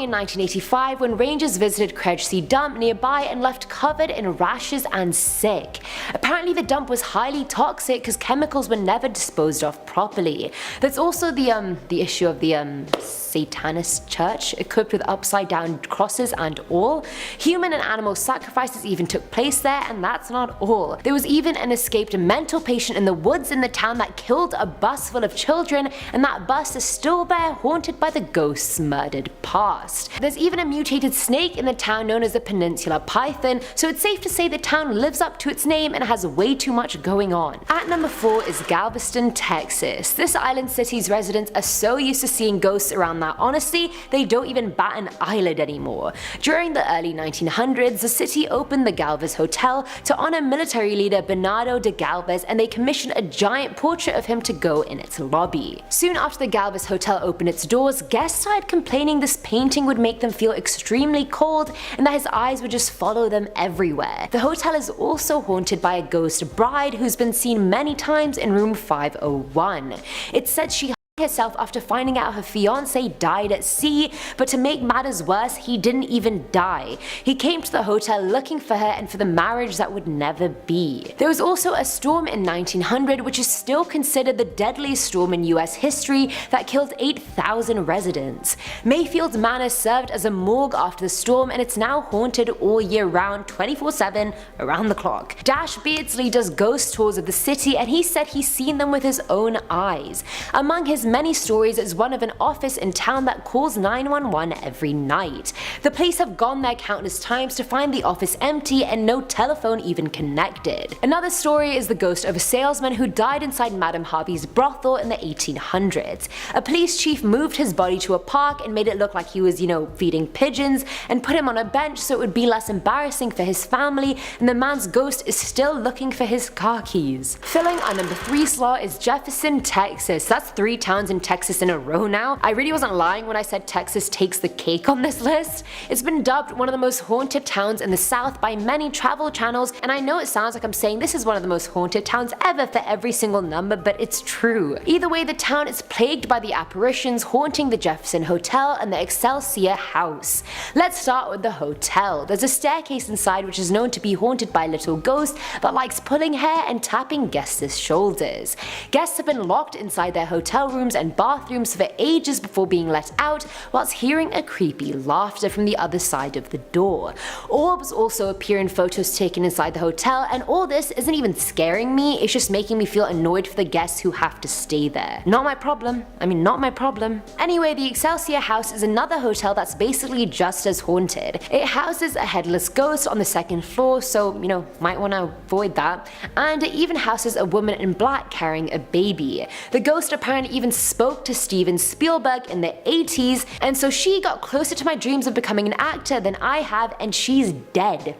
G: in 1985 when rangers visited Kredge Dump nearby and left covered in rashes and sick. Apparently the dump was highly toxic because chemicals were never disposed of properly. There's also the issue of the Satanist church equipped with upside down crosses and all. Human and animal sacrifices even took place there, and that's not all. There was even an escaped mental patient in the woods in the town that killed a bus full of children, and that bus is still there, haunted by the ghost's murdered past. There's even a mutated snake in the town known as the Peninsula Python, so it's safe to say the town lives up to its name and has way too much going on. At number 4 is Galveston, Texas. This island city's residents are so used to seeing ghosts around that honestly, they don't even bat an eyelid anymore. During the early 1900s, the city opened the Galvez Hotel to honor military leader Bernardo de Galvez, and they commissioned a giant portrait of him to go in its lobby. Soon after the Galvez Hotel opened its doors, guests started complaining this painting would make them feel extremely cold and that his eyes would just follow them everywhere. The hotel is also haunted by a ghost bride who's been seen many times in room 501. It's said she hung herself after finding out her fiancé died at sea, but to make matters worse, he didn't even die. He came to the hotel looking for her and for the marriage that would never be. There was also a storm in 1900 which is still considered the deadliest storm in US history that killed 8,000 residents. Mayfield Manor served as a morgue after the storm, and it's now haunted all year round, 24/7, around the clock. Dash Beardsley does ghost tours of the city, and he said he's seen them with his own eyes. Among his many stories as one of an office in town that calls 911 every night. The police have gone there countless times to find the office empty and no telephone even connected. Another story is the ghost of a salesman who died inside Madame Harvey's brothel in the 1800s. A police chief moved his body to a park and made it look like he was, feeding pigeons, and put him on a bench so it would be less embarrassing for his family, and the man's ghost is still looking for his car keys. Filling our number 3 slot is Jefferson, Texas. That's 3 towns in Texas in a row now. I really wasn't lying when I said Texas takes the cake on this list. It's been dubbed one of the most haunted towns in the South by many travel channels, and I know it sounds like I'm saying this is one of the most haunted towns ever for every single number, but it's true. Either way, the town is plagued by the apparitions haunting the Jefferson Hotel and the Excelsior House. Let's start with the hotel. There's a staircase inside which is known to be haunted by a little ghost that likes pulling hair and tapping guests' shoulders. Guests have been locked inside their hotel rooms and bathrooms for ages before being let out, whilst hearing a creepy laughter from the other side of the door. Orbs also appear in photos taken inside the hotel, and all this isn't even scaring me, it's just making me feel annoyed for the guests who have to stay there. Not my problem. Not my problem. Anyway, the Excelsior House is another hotel that's basically just as haunted. It houses a headless ghost on the 2nd floor, so might want to avoid that, and it even houses a woman in black carrying a baby. The ghost apparently even spoke to Steven Spielberg in the 80s, and so she got closer to my dreams of becoming an actor than I have, and she's dead.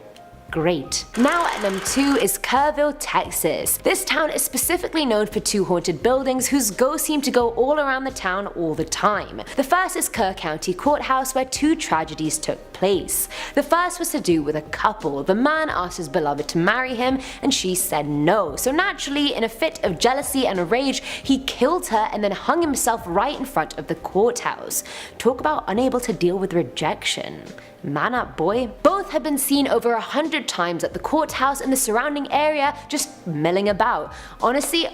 G: Great. Now at number 2 is Kerrville, Texas. This town is specifically known for 2 haunted buildings whose ghosts seem to go all around the town all the time. The first is Kerr County Courthouse, where 2 tragedies took place. The first was to do with a couple. The man asked his beloved to marry him and she said no, so naturally in a fit of jealousy and rage he killed her and then hung himself right in front of the courthouse. Talk about unable to deal with rejection. Man up, boy. Both have been seen over 100 times at the courthouse and the surrounding area, just milling about. Honestly,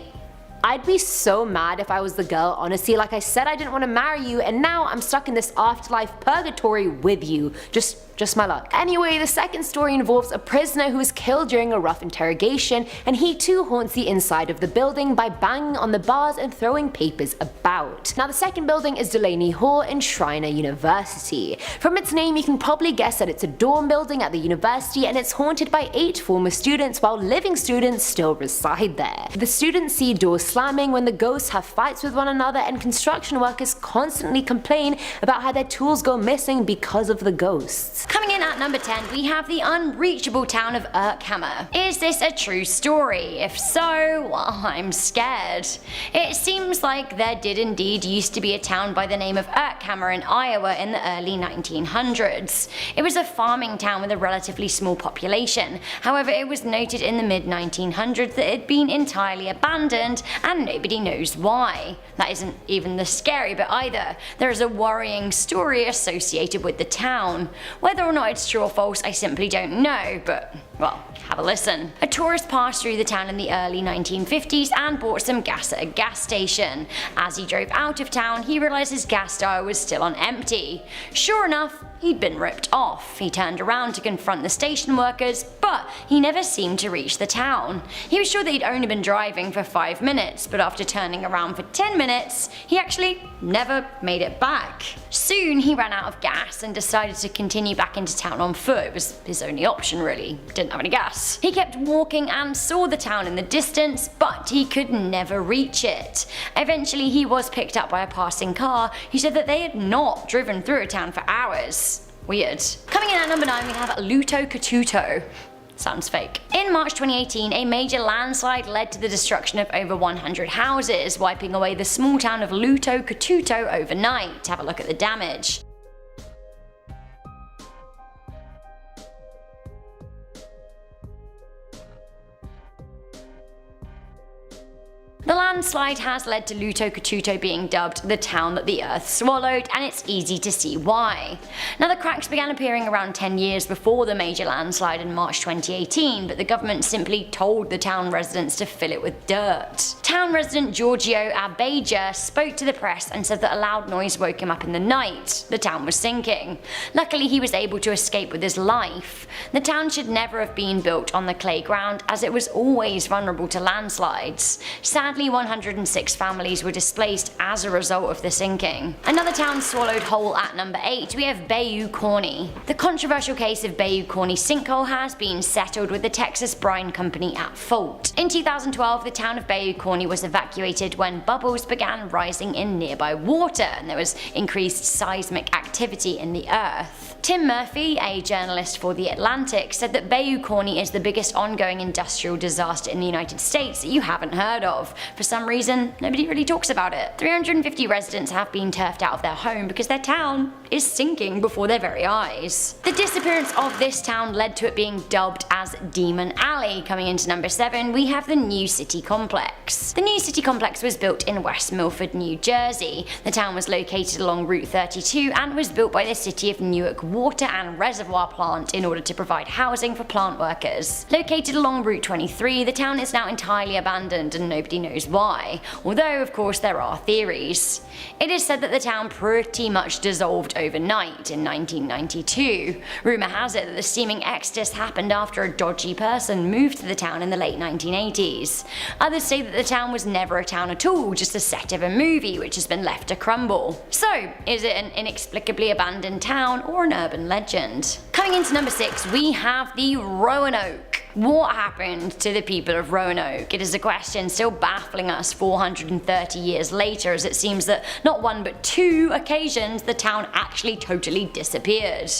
G: I'd be so mad if I was the girl, honestly. Like I said, I didn't want to marry you, and now I'm stuck in this afterlife purgatory with you. Just my luck. Anyway, the second story involves a prisoner who was killed during a rough interrogation, and he too haunts the inside of the building by banging on the bars and throwing papers about. Now the second building is Delaney Hall in Schreiner University. From its name you can probably guess that it's a dorm building at the university, and it's haunted by 8 former students while living students still reside there. The students see doors slamming when the ghosts have fights with one another, and construction workers constantly complain about how their tools go missing because of the ghosts.
F: Coming in at number 10, we have the unreachable town of Urkhammer. Is this a true story? If so, well, I'm scared. It seems like there did indeed used to be a town by the name of Urkhammer in Iowa in the early 1900s. It was a farming town with a relatively small population. However, it was noted in the mid-1900s that it had been entirely abandoned, and nobody knows why. That isn't even the scary bit either. There is a worrying story associated with the town. Whether or not it's true or false, I simply don't know, but, well, have a listen. A tourist passed through the town in the early 1950s and bought some gas at a gas station. As he drove out of town, he realised his gas tower was still on empty. Sure enough, he'd been ripped off. He turned around to confront the station workers, but he never seemed to reach the town. He was sure that he'd only been driving for 5 minutes, but after turning around for 10 minutes, he actually never made it back. Soon he ran out of gas and decided to continue back into town on foot. It was his only option really, didn't have any gas. He kept walking and saw the town in the distance, but he could never reach it. Eventually he was picked up by a passing car who said that they had not driven through a town for hours. Weird. Coming in at number 9 we have Luto Katuto. Sounds fake. In March 2018, a major landslide led to the destruction of over 100 houses, wiping away the small town of Luto Katuto overnight. Have a look at the damage. The landslide has led to Luto Katuto being dubbed the town that the earth swallowed, and it's easy to see why. Now the cracks began appearing around 10 years before the major landslide in March 2018, but the government simply told the town residents to fill it with dirt. Town resident Giorgio Abeja spoke to the press and said that a loud noise woke him up in the night. The town was sinking. Luckily he was able to escape with his life. The town should never have been built on the clay ground, as it was always vulnerable to landslides. Sadly, 100 106 families were displaced as a result of the sinking. Another town swallowed whole at number 8, we have Bayou Corny. The controversial case of Bayou Corny sinkhole has been settled with the Texas Brine Company at fault. In 2012, the town of Bayou Corny was evacuated when bubbles began rising in nearby water and there was increased seismic activity in the earth. Tim Murphy, a journalist for The Atlantic, said that Bayou Corny is the biggest ongoing industrial disaster in the United States that you haven't heard of. For some reason, nobody really talks about it. 350 residents have been turfed out of their home because their town is sinking before their very eyes. The disappearance of this town led to it being dubbed as Demon Alley. Coming into number 7, we have the New City Complex. The New City Complex was built in West Milford, New Jersey. The town was located along Route 32 and was built by the city of Newark Water and Reservoir Plant in order to provide housing for plant workers. Located along Route 23, the town is now entirely abandoned and nobody knows why, although of course there are theories. It is said that the town pretty much dissolved overnight in 1992. Rumour has it that the seeming exodus happened after a dodgy person moved to the town in the late 1980s. Others say that the town was never a town at all, just a set of a movie which has been left to crumble. So, is it an inexplicably abandoned town or an urban legend? Coming into number 6, we have the Roanoke. What happened to the people of Roanoke? It is a question still baffling us 430 years later, as it seems that not one but 2 occasions the town actually totally disappeared.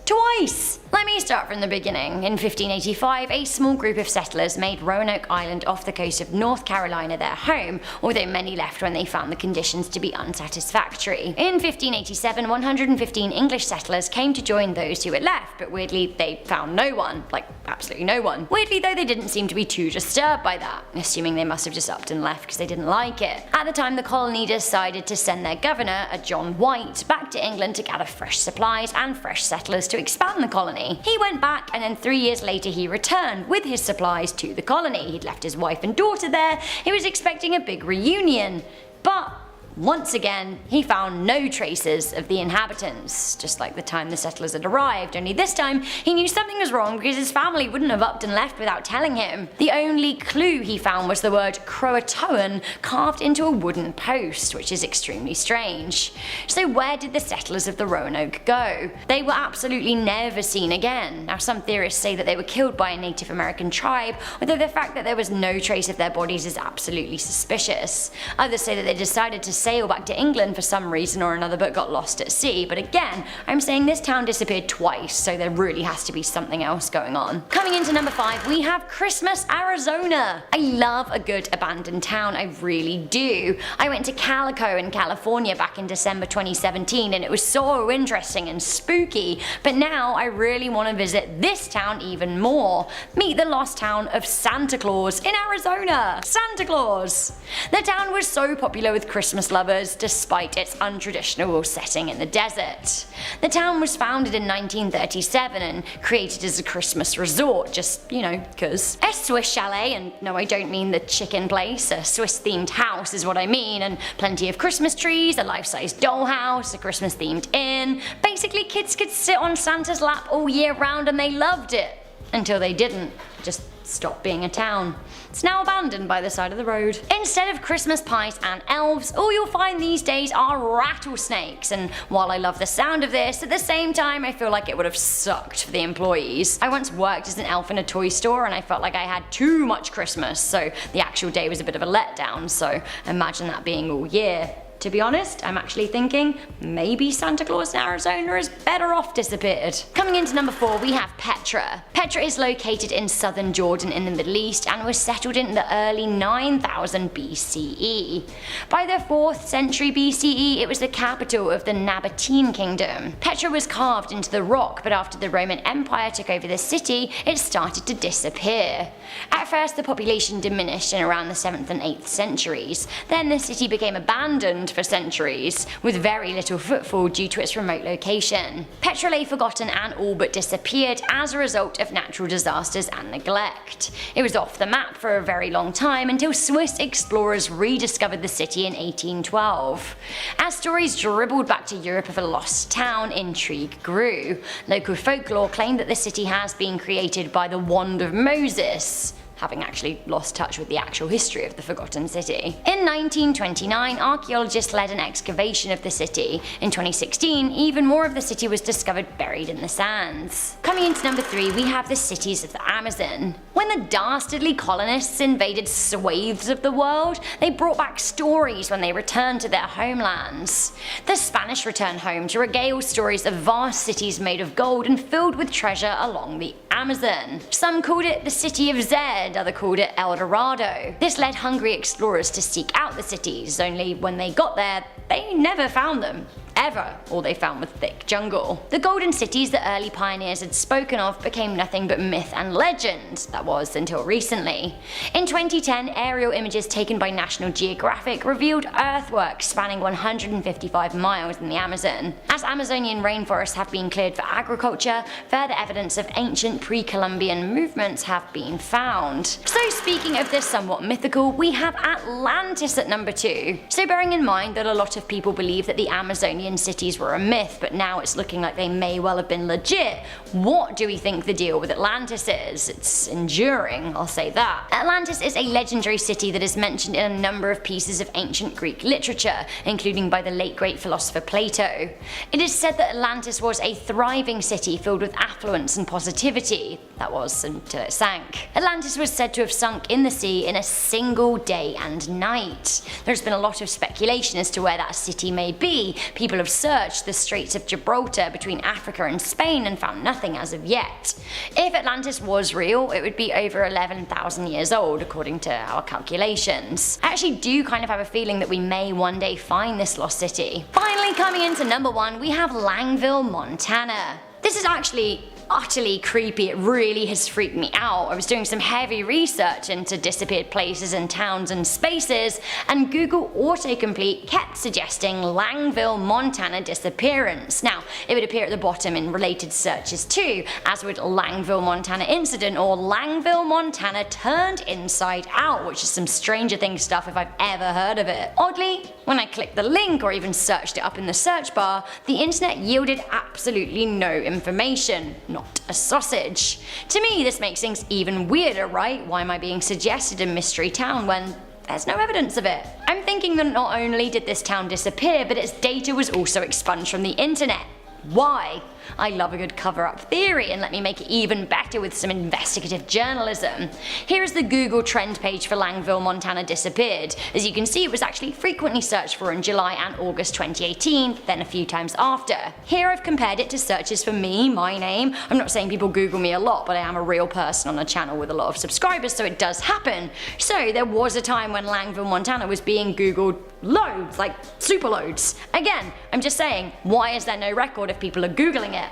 F: Twice! Let me start from the beginning. In 1585, a small group of settlers made Roanoke Island off the coast of North Carolina their home, although many left when they found the conditions to be unsatisfactory. In 1587, 115 English settlers came to join those who had left, but weirdly they found no one. Like, absolutely no one. Weirdly though, they didn't seem to be too disturbed by that, assuming they must have just upped and left because they didn't like it. At the time, the colony decided to send their governor, a John White, back to England to gather fresh supplies and fresh settlers to expand the colony. He went back and then 3 years later he returned with his supplies to the colony. He'd left his wife and daughter there. He was expecting a big reunion. But once again, he found no traces of the inhabitants, just like the time the settlers had arrived, only this time he knew something was wrong because his family wouldn't have upped and left without telling him. The only clue he found was the word Croatoan carved into a wooden post, which is extremely strange. So where did the settlers of the Roanoke go? They were absolutely never seen again. Now some theorists say that they were killed by a Native American tribe, although the fact that there was no trace of their bodies is absolutely suspicious. Others say that they decided to sail back to England for some reason or another but got lost at sea, but again, I'm saying this town disappeared twice, so there really has to be something else going on. Coming into number 5, we have Christmas, Arizona. I love a good abandoned town, I really do. I went to Calico in California back in December 2017 and it was so interesting and spooky, but now I really want to visit this town even more. Meet the lost town of Santa Claus in Arizona. Santa Claus! The town was so popular with Christmas lovers despite its untraditional setting in the desert. The town was founded in 1937 and created as a Christmas resort, just, you know, cause. A Swiss chalet, and no I don't mean the chicken place, a Swiss themed house is what I mean, and plenty of Christmas trees, a life-size dollhouse, a Christmas themed inn. Basically kids could sit on Santa's lap all year round and they loved it. Until they didn't. Just stopped being a town. It's now abandoned by the side of the road. Instead of Christmas pies and elves, all you'll find these days are rattlesnakes, and while I love the sound of this, at the same time I feel like it would have sucked for the employees. I once worked as an elf in a toy store and I felt like I had too much Christmas, so the actual day was a bit of a letdown, so imagine that being all year. To be honest, I'm actually thinking maybe Santa Claus in Arizona is better off disappeared. Coming into number 4, we have Petra. Petra is located in southern Jordan in the Middle East and was settled in the early 9000 BCE. By the 4th century BCE, it was the capital of the Nabatean kingdom. Petra was carved into the rock, but after the Roman Empire took over the city, it started to disappear. At first, the population diminished in around the 7th and 8th centuries. Then the city became abandoned for centuries, with very little footfall due to its remote location. Petra lay forgotten and all but disappeared as a result of natural disasters and neglect. It was off the map for a very long time until Swiss explorers rediscovered the city in 1812. As stories dribbled back to Europe of a lost town, intrigue grew. Local folklore claimed that the city has been created by the Wand of Moses. having actually lost touch with the actual history of the forgotten city. In 1929, archaeologists led an excavation of the city. In 2016, even more of the city was discovered buried in the sands. Coming into number 3, we have the cities of the Amazon. When the dastardly colonists invaded swathes of the world, they brought back stories when they returned to their homelands. The Spanish returned home to regale stories of vast cities made of gold and filled with treasure along the Amazon. Some called it the City of Zed, others called it El Dorado. This led hungry explorers to seek out the cities, only when they got there, they never found them. Ever. All they found was thick jungle. The golden cities that early pioneers had spoken of became nothing but myth and legend. That was until recently. In 2010, aerial images taken by National Geographic revealed earthworks spanning 155 miles in the Amazon. As Amazonian rainforests have been cleared for agriculture, further evidence of ancient pre-Columbian movements have been found. So speaking of the somewhat mythical, we have Atlantis at number 2. So bearing in mind that a lot of people believe that the Amazonian cities were a myth, but now it's looking like they may well have been legit, what do we think the deal with Atlantis is? It's enduring, I'll say that. Atlantis is a legendary city that is mentioned in a number of pieces of ancient Greek literature, including by the late great philosopher Plato. It is said that Atlantis was a thriving city filled with affluence and positivity. That was until it sank. Atlantis was said to have sunk in the sea in a single day and night. There's been a lot of speculation as to where that city may be. People have searched the Straits of Gibraltar between Africa and Spain and found nothing as of yet. If Atlantis was real, it would be over 11,000 years old according to our calculations. I actually do kind of have a feeling that we may one day find this lost city. Finally, coming into number 1, we have Langville, Montana. This is actually utterly creepy. It really has freaked me out. I was doing some heavy research into disappeared places and towns and spaces, and Google autocomplete kept suggesting Langville, Montana disappearance. Now, it would appear at the bottom in related searches too, as would Langville, Montana incident or Langville, Montana turned inside out, which is some Stranger Things stuff if I've ever heard of it. Oddly, when I clicked the link or even searched it up in the search bar, the internet yielded absolutely no information. Not a sausage. To me, this makes things even weirder, right? Why am I being suggested a mystery town when there's no evidence of it? I'm thinking that not only did this town disappear, but its data was also expunged from the internet. Why? I love a good cover-up theory, and let me make it even better with some investigative journalism. Here is the Google trend page for Langville, Montana disappeared. As you can see, it was actually frequently searched for in July and August 2018, then a few times after. Here I've compared it to searches for me, my name. I'm not saying people Google me a lot, but I am a real person on a channel with a lot of subscribers, so it does happen. So there was a time when Langville, Montana was being Googled loads, like super loads. Again, I'm just saying, why is there no record if people are Googling it?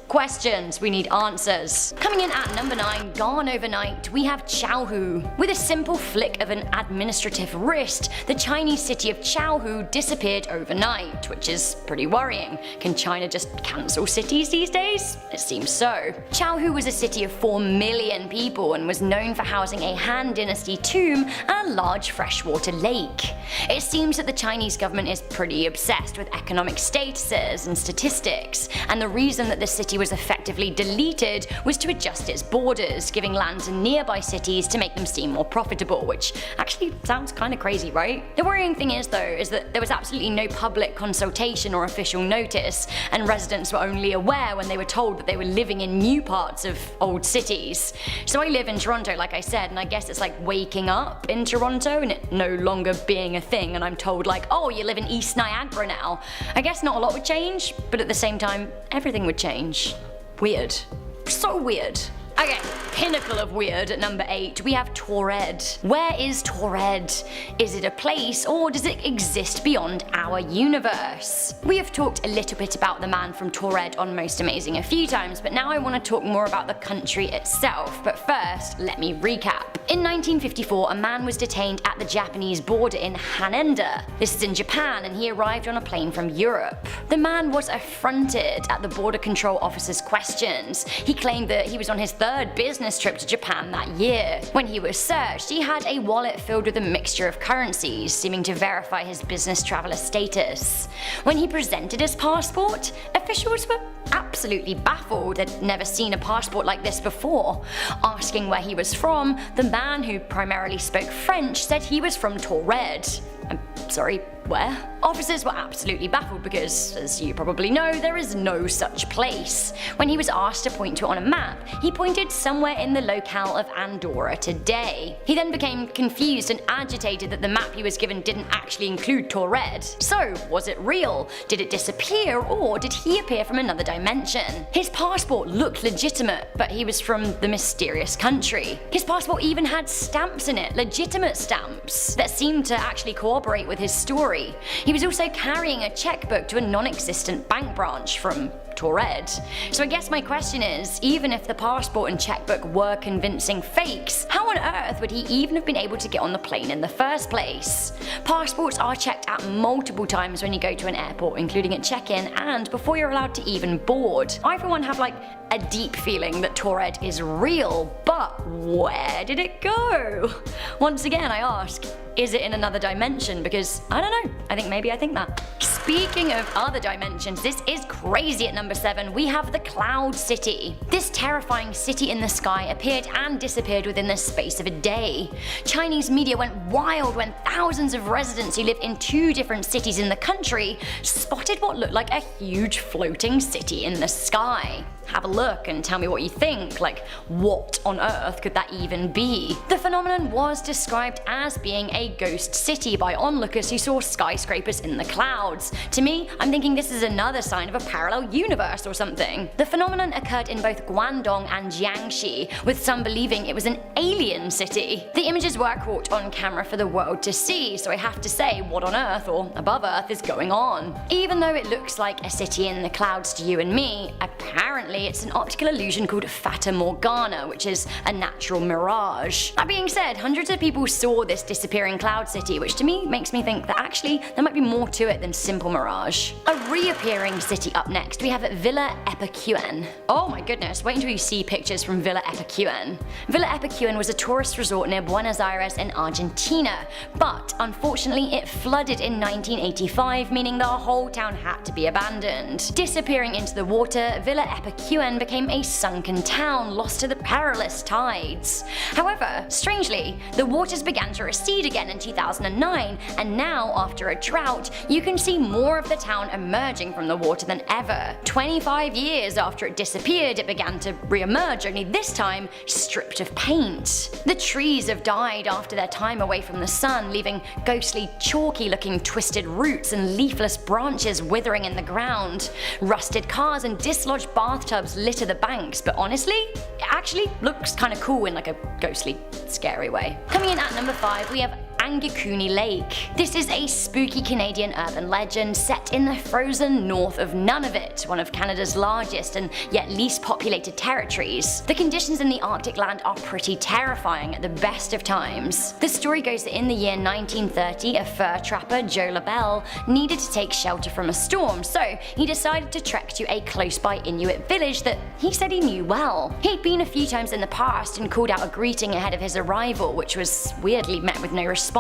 F: Questions, we need answers. Coming in at number 9, gone overnight, we have Chaohu. With a simple flick of an administrative wrist, the Chinese city of Chaohu disappeared overnight, which is pretty worrying. Can China just cancel cities these days? It seems so. Chaohu was a city of 4 million people and was known for housing a Han Dynasty tomb and a large freshwater lake. It seems that the Chinese government is pretty obsessed with economic statuses and statistics, and the reason that the city was effectively deleted was to adjust its borders, giving land to nearby cities to make them seem more profitable, which actually sounds kind of crazy, right? The worrying thing is though, is that there was absolutely no public consultation or official notice, and residents were only aware when they were told that they were living in new parts of old cities. So I live in Toronto, like I said, and I guess it's like waking up in Toronto and it no longer being a thing, and I'm told like, oh, you live in East Niagara now. I guess not a lot would change, but at the same time, everything would change. Weird. So weird. Okay, pinnacle of weird at number 8, we have Taured. Where is Taured? Is it a place or does it exist beyond our universe? We have talked a little bit about the man from Taured on Most Amazing a few times, but now I want to talk more about the country itself. But first, let me recap. In 1954, a man was detained at the Japanese border in Haneda. This is in Japan, and he arrived on a plane from Europe. The man was affronted at the border control officer's questions. He claimed that he was on his 3rd business trip to Japan that year. When he was searched, he had a wallet filled with a mixture of currencies, seeming to verify his business traveler status. When he presented his passport, officials were absolutely baffled. They'd never seen a passport like this before. Asking where he was from, the man, who primarily spoke French, said he was from Taured. I'm sorry, where? Officers were absolutely baffled because, as you probably know, there is no such place. When he was asked to point to it on a map, he pointed somewhere in the locale of Andorra today. He then became confused and agitated that the map he was given didn't actually include Taured. So, was it real? Did it disappear, or did he appear from another dimension? His passport looked legitimate, but he was from the mysterious country. His passport even had stamps in it, legitimate stamps, that seemed to actually cooperate with his story. He was also carrying a checkbook to a non-existent bank branch from Taured. So I guess my question is, even if the passport and checkbook were convincing fakes, how on earth would he even have been able to get on the plane in the first place? Passports are checked at multiple times when you go to an airport, including at check-in and before you're allowed to even board. I for one have like a deep feeling that Taured is real, but where did it go? Once again I ask, is it in another dimension? Because I don't know, I think that. Speaking of other dimensions, this is crazy. At number 7, we have the Cloud City. This terrifying city in the sky appeared and disappeared within the space of a day. Chinese media went wild when thousands of residents who live in 2 different cities in the country spotted what looked like a huge floating city in the sky. Have a look and tell me what you think, like what on earth could that even be? The phenomenon was described as being a ghost city by onlookers who saw skyscrapers in the clouds. To me, I'm thinking this is another sign of a parallel universe or something. The phenomenon occurred in both Guangdong and Jiangxi, with some believing it was an alien city. The images were caught on camera for the world to see, so I have to say, what on earth or above earth is going on? Even though it looks like a city in the clouds to you and me, apparently it's an optical illusion called Fata Morgana, which is a natural mirage. That being said, hundreds of people saw this disappearing cloud city, which to me makes me think that actually there might be more to it than simple mirage. A reappearing city up next, we have Villa Epicuen. Oh my goodness, wait until you see pictures from Villa Epicuen. Villa Epicuen was a tourist resort near Buenos Aires in Argentina, but unfortunately it flooded in 1985, meaning the whole town had to be abandoned. Disappearing into the water, Villa Epicuen became a sunken town lost to the perilous tides. However, strangely, the waters began to recede again in 2009, and now, after a drought, you can see more of the town emerging from the water than ever. 25 years after it disappeared, it began to re-emerge, only this time stripped of paint. The trees have died after their time away from the sun, leaving ghostly, chalky-looking twisted roots and leafless branches withering in the ground. Rusted cars and dislodged bathtubs litter the banks, but honestly, it actually looks kinda cool in like a ghostly, scary way. Coming in at number 5, we have Angikuni Lake. This is a spooky Canadian urban legend set in the frozen north of Nunavut, one of Canada's largest and yet least populated territories. The conditions in the Arctic land are pretty terrifying at the best of times. The story goes that in the year 1930, a fur trapper, Joe LaBelle, needed to take shelter from a storm, so he decided to trek to a close-by Inuit village that he said he knew well. He'd been a few times in the past and called out a greeting ahead of his arrival, which was weirdly met with no response.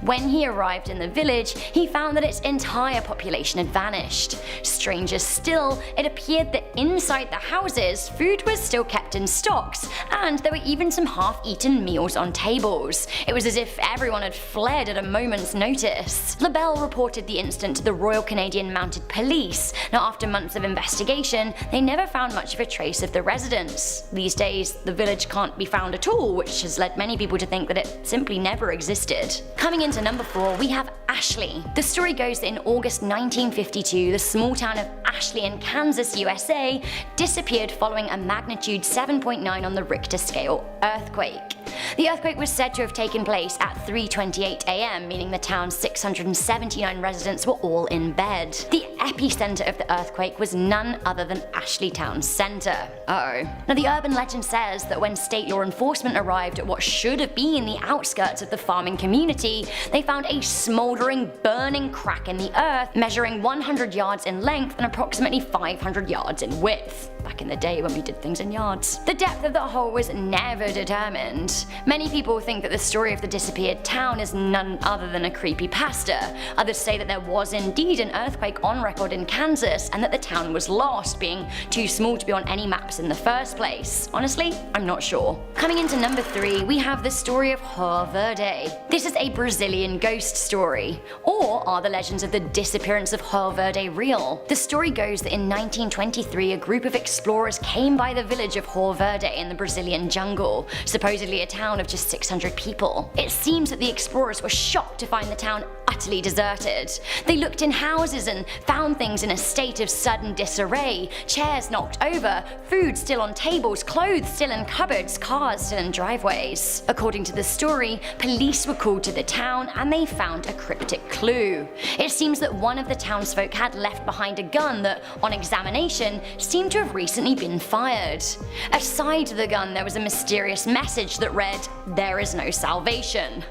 F: When he arrived in the village, he found that its entire population had vanished. Stranger still, it appeared that inside the houses, food was still kept in stocks, and there were even some half-eaten meals on tables. It was as if everyone had fled at a moment's notice. LaBelle reported the incident to the Royal Canadian Mounted Police. Now, after months of investigation, they never found much of a trace of the residents. These days, the village can't be found at all, which has led many people to think that it simply never existed. Coming into number 4, we have Ashley. The story goes that in August 1952, the small town of Ashley in Kansas, USA, disappeared following a magnitude 7.9 on the Richter scale earthquake. The earthquake was said to have taken place at 3:28 AM, meaning the town's 679 residents were all in bed. The epicenter of the earthquake was none other than Ashley Town Center. Now the urban legend says that when state law enforcement arrived at what should have been the outskirts of the farming community, they found a smoldering, burning crack in the earth measuring 100 yards in length and approximately 500 yards in width. Back in the day when we did things in yards. The depth of the hole was never determined. Many people think that the story of the disappeared town is none other than a creepypasta. Others say that there was indeed an earthquake on record in Kansas and that the town was lost, being too small to be on any maps in the first place. Honestly, I'm not sure. Coming into number 3, we have the story of Rio Verde. This is a Brazilian ghost story. Or are the legends of the disappearance of Rio Verde real? The story goes that in 1923 a group of explorers came by the village of Rio Verde in the Brazilian jungle, supposedly a town of just 600 people. It seems that the explorers were shocked to find the town utterly deserted. They looked in houses and found things in a state of sudden disarray, chairs knocked over, food still on tables, clothes still in cupboards, cars still in driveways. According to the story, police were called to the town and they found a cryptic clue. It seems that one of the townsfolk had left behind a gun that, on examination, seemed to have recently been fired. Aside the gun, there was a mysterious message that read, "There is no salvation."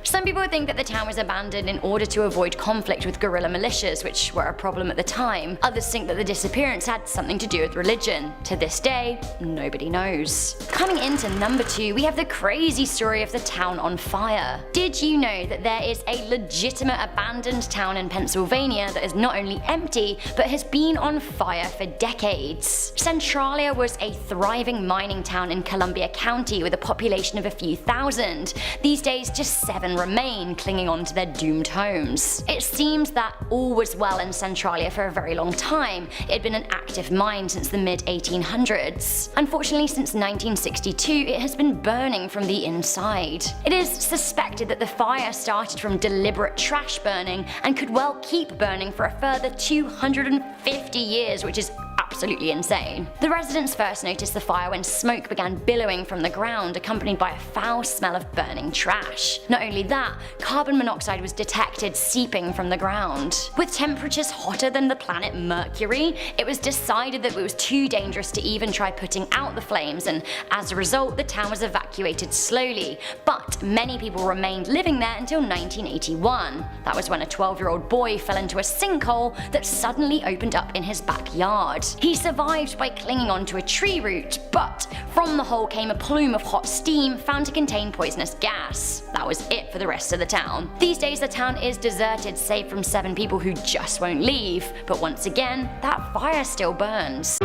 F: Some people think that the town was abandoned in order to avoid conflict with guerrilla militias, which were a problem at the time. Others think that the disappearance had something to do with religion. To this day, nobody knows. Coming into number 2, we have the crazy story of the town on fire. Did you know that there is a legitimate abandoned town in Pennsylvania that is not only empty, but has been on fire for decades? Centralia was a thriving mining town in Columbia County with a population of a few thousand. These days, just 7 remain, clinging on to their doomed homes. It seems that all was well in Centralia for a very long time. It had been an active mine since the mid-1800s. Unfortunately, since 1962, it has been burning from the inside. It is suspected that the fire started from deliberate trash burning and could well keep burning for a further 250 years, which is absolutely insane. The residents first noticed the fire when smoke began billowing from the ground, accompanied by a foul smell of burning trash. Not only that, carbon monoxide was detected seeping from the ground. With temperatures hotter than the planet Mercury, it was decided that it was too dangerous to even try putting out the flames, and as a result, the town was evacuated slowly. But many people remained living there until 1981. That was when a 12-year-old boy fell into a sinkhole that suddenly opened up in his backyard. He survived by clinging onto a tree root, but from the hole came a plume of hot steam found to contain poisonous gas. That was it for the rest of the town. These days the town is deserted save from 7 people who just won't leave, but once again, that fire still burns.